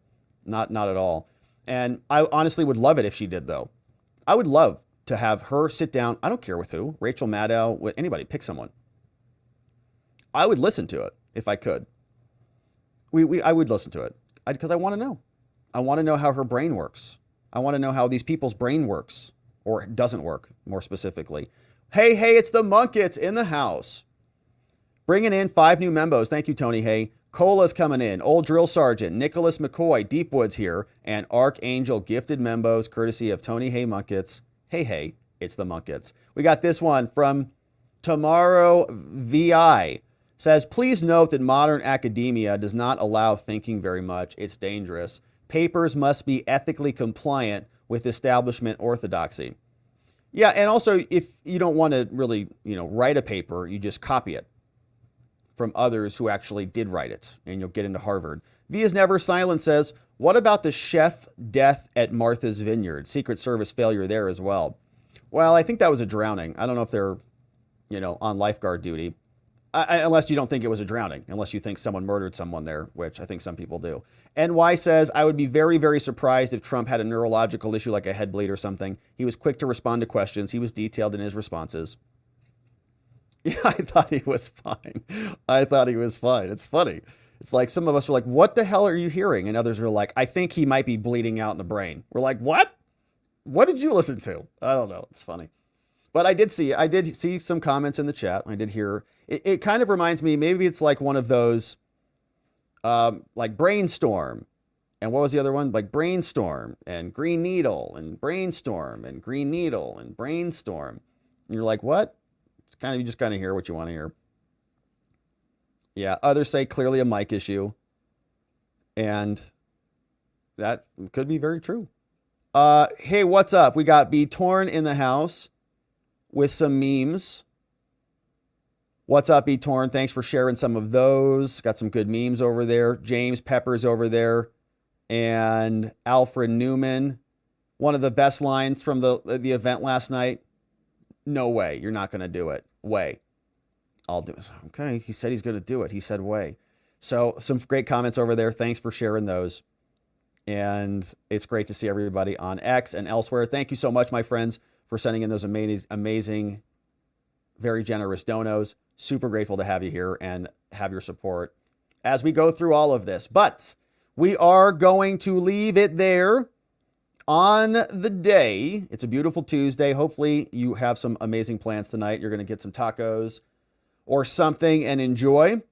Not at all. And I honestly would love it if she did, though. I would love to have her sit down. I don't care with who. Rachel Maddow, with anybody, pick someone. I would listen to it if I could. I would listen to it because I want to know. I want to know how her brain works. I want to know how these people's brain works, or doesn't work, more specifically. Hey, it's the Munkets in the house. Bringing in 5 new membos. Thank you, Tony. Hey, Cola's coming in. Old Drill Sergeant, Nicholas McCoy, Deepwood's here, and Archangel gifted membos, courtesy of Tony Hay Munkets. Hey, it's the Munkets. We got this one from Tomorrow VI. Says, please note that modern academia does not allow thinking very much. It's dangerous. Papers must be ethically compliant with establishment orthodoxy. Yeah, and also if you don't want to really, write a paper, you just copy it from others who actually did write it, and you'll get into Harvard. V is Never Silent says, what about the chef death at Martha's Vineyard? Secret Service failure there as well. Well, I think that was a drowning. I don't know if they're, on lifeguard duty. Unless you don't think it was a drowning, unless you think someone murdered someone there, which I think some people do. NY says, I would be very, very surprised if Trump had a neurological issue like a head bleed or something. He was quick to respond to questions. He was detailed in his responses. Yeah, I thought he was fine. I thought he was fine. It's funny. It's like some of us were like, what the hell are you hearing? And others are like, I think he might be bleeding out in the brain. We're like, what? What did you listen to? I don't know. It's funny. But I did see some comments in the chat. I did hear, it kind of reminds me, maybe it's like one of those, like Brainstorm. And what was the other one? Like Brainstorm and Green Needle and Brainstorm and Green Needle and Brainstorm. And you're like, what? You just kind of hear what you want to hear. Yeah, others say clearly a mic issue. And that could be very true. Hey, what's up? We got Be Torn in the house with some memes. What's up, Be Torn? Thanks for sharing some of those. Got some good memes over there. James Pepper's over there. And Alfred Newman. One of the best lines from the event last night. No way. You're not going to do it. Way. I'll do it. Okay. He said he's going to do it. He said way. So some great comments over there. Thanks for sharing those. And it's great to see everybody on X and elsewhere. Thank you so much, my friends, for sending in those amazing, very generous donos. Super grateful to have you here and have your support as we go through all of this. But we are going to leave it there on the day. It's a beautiful Tuesday. Hopefully you have some amazing plans tonight. You're going to get some tacos or something and enjoy.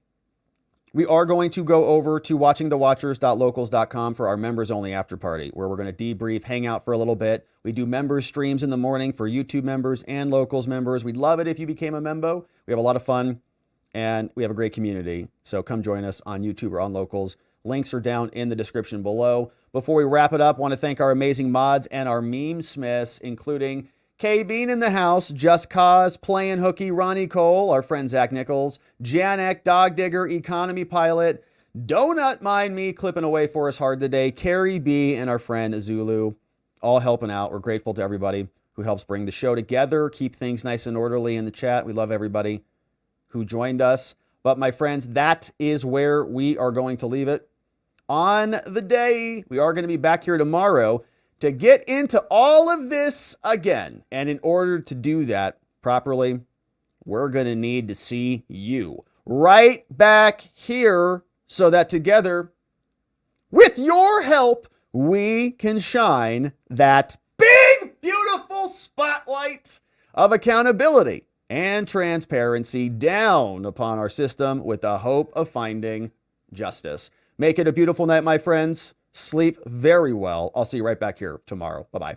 We are going to go over to watchingthewatchers.locals.com for our members only after party, where we're going to debrief, hang out for a little bit. We do members streams in the morning for YouTube members and locals members. We'd love it if you became a member. We have a lot of fun and we have a great community. So come join us on YouTube or on locals. Links are down in the description below. Before we wrap it up, I want to thank our amazing mods and our meme smiths, including K Bean in the house, Just Cause, Playing Hooky, Ronnie Cole, our friend Zach Nichols, Janek, Dog Digger, Economy Pilot, Donut Mind Me, clipping away for us hard today, Carrie B, and our friend Zulu, all helping out. We're grateful to everybody who helps bring the show together, keep things nice and orderly in the chat. We love everybody who joined us. But my friends, that is where we are going to leave it. On the day, we are going to be back here tomorrow to get into all of this again. And in order to do that properly, we're going to need to see you right back here so that together, with your help, we can shine that big, beautiful spotlight of accountability and transparency down upon our system with the hope of finding justice. Make it a beautiful night, my friends. Sleep very well. I'll see you right back here tomorrow. Bye-bye.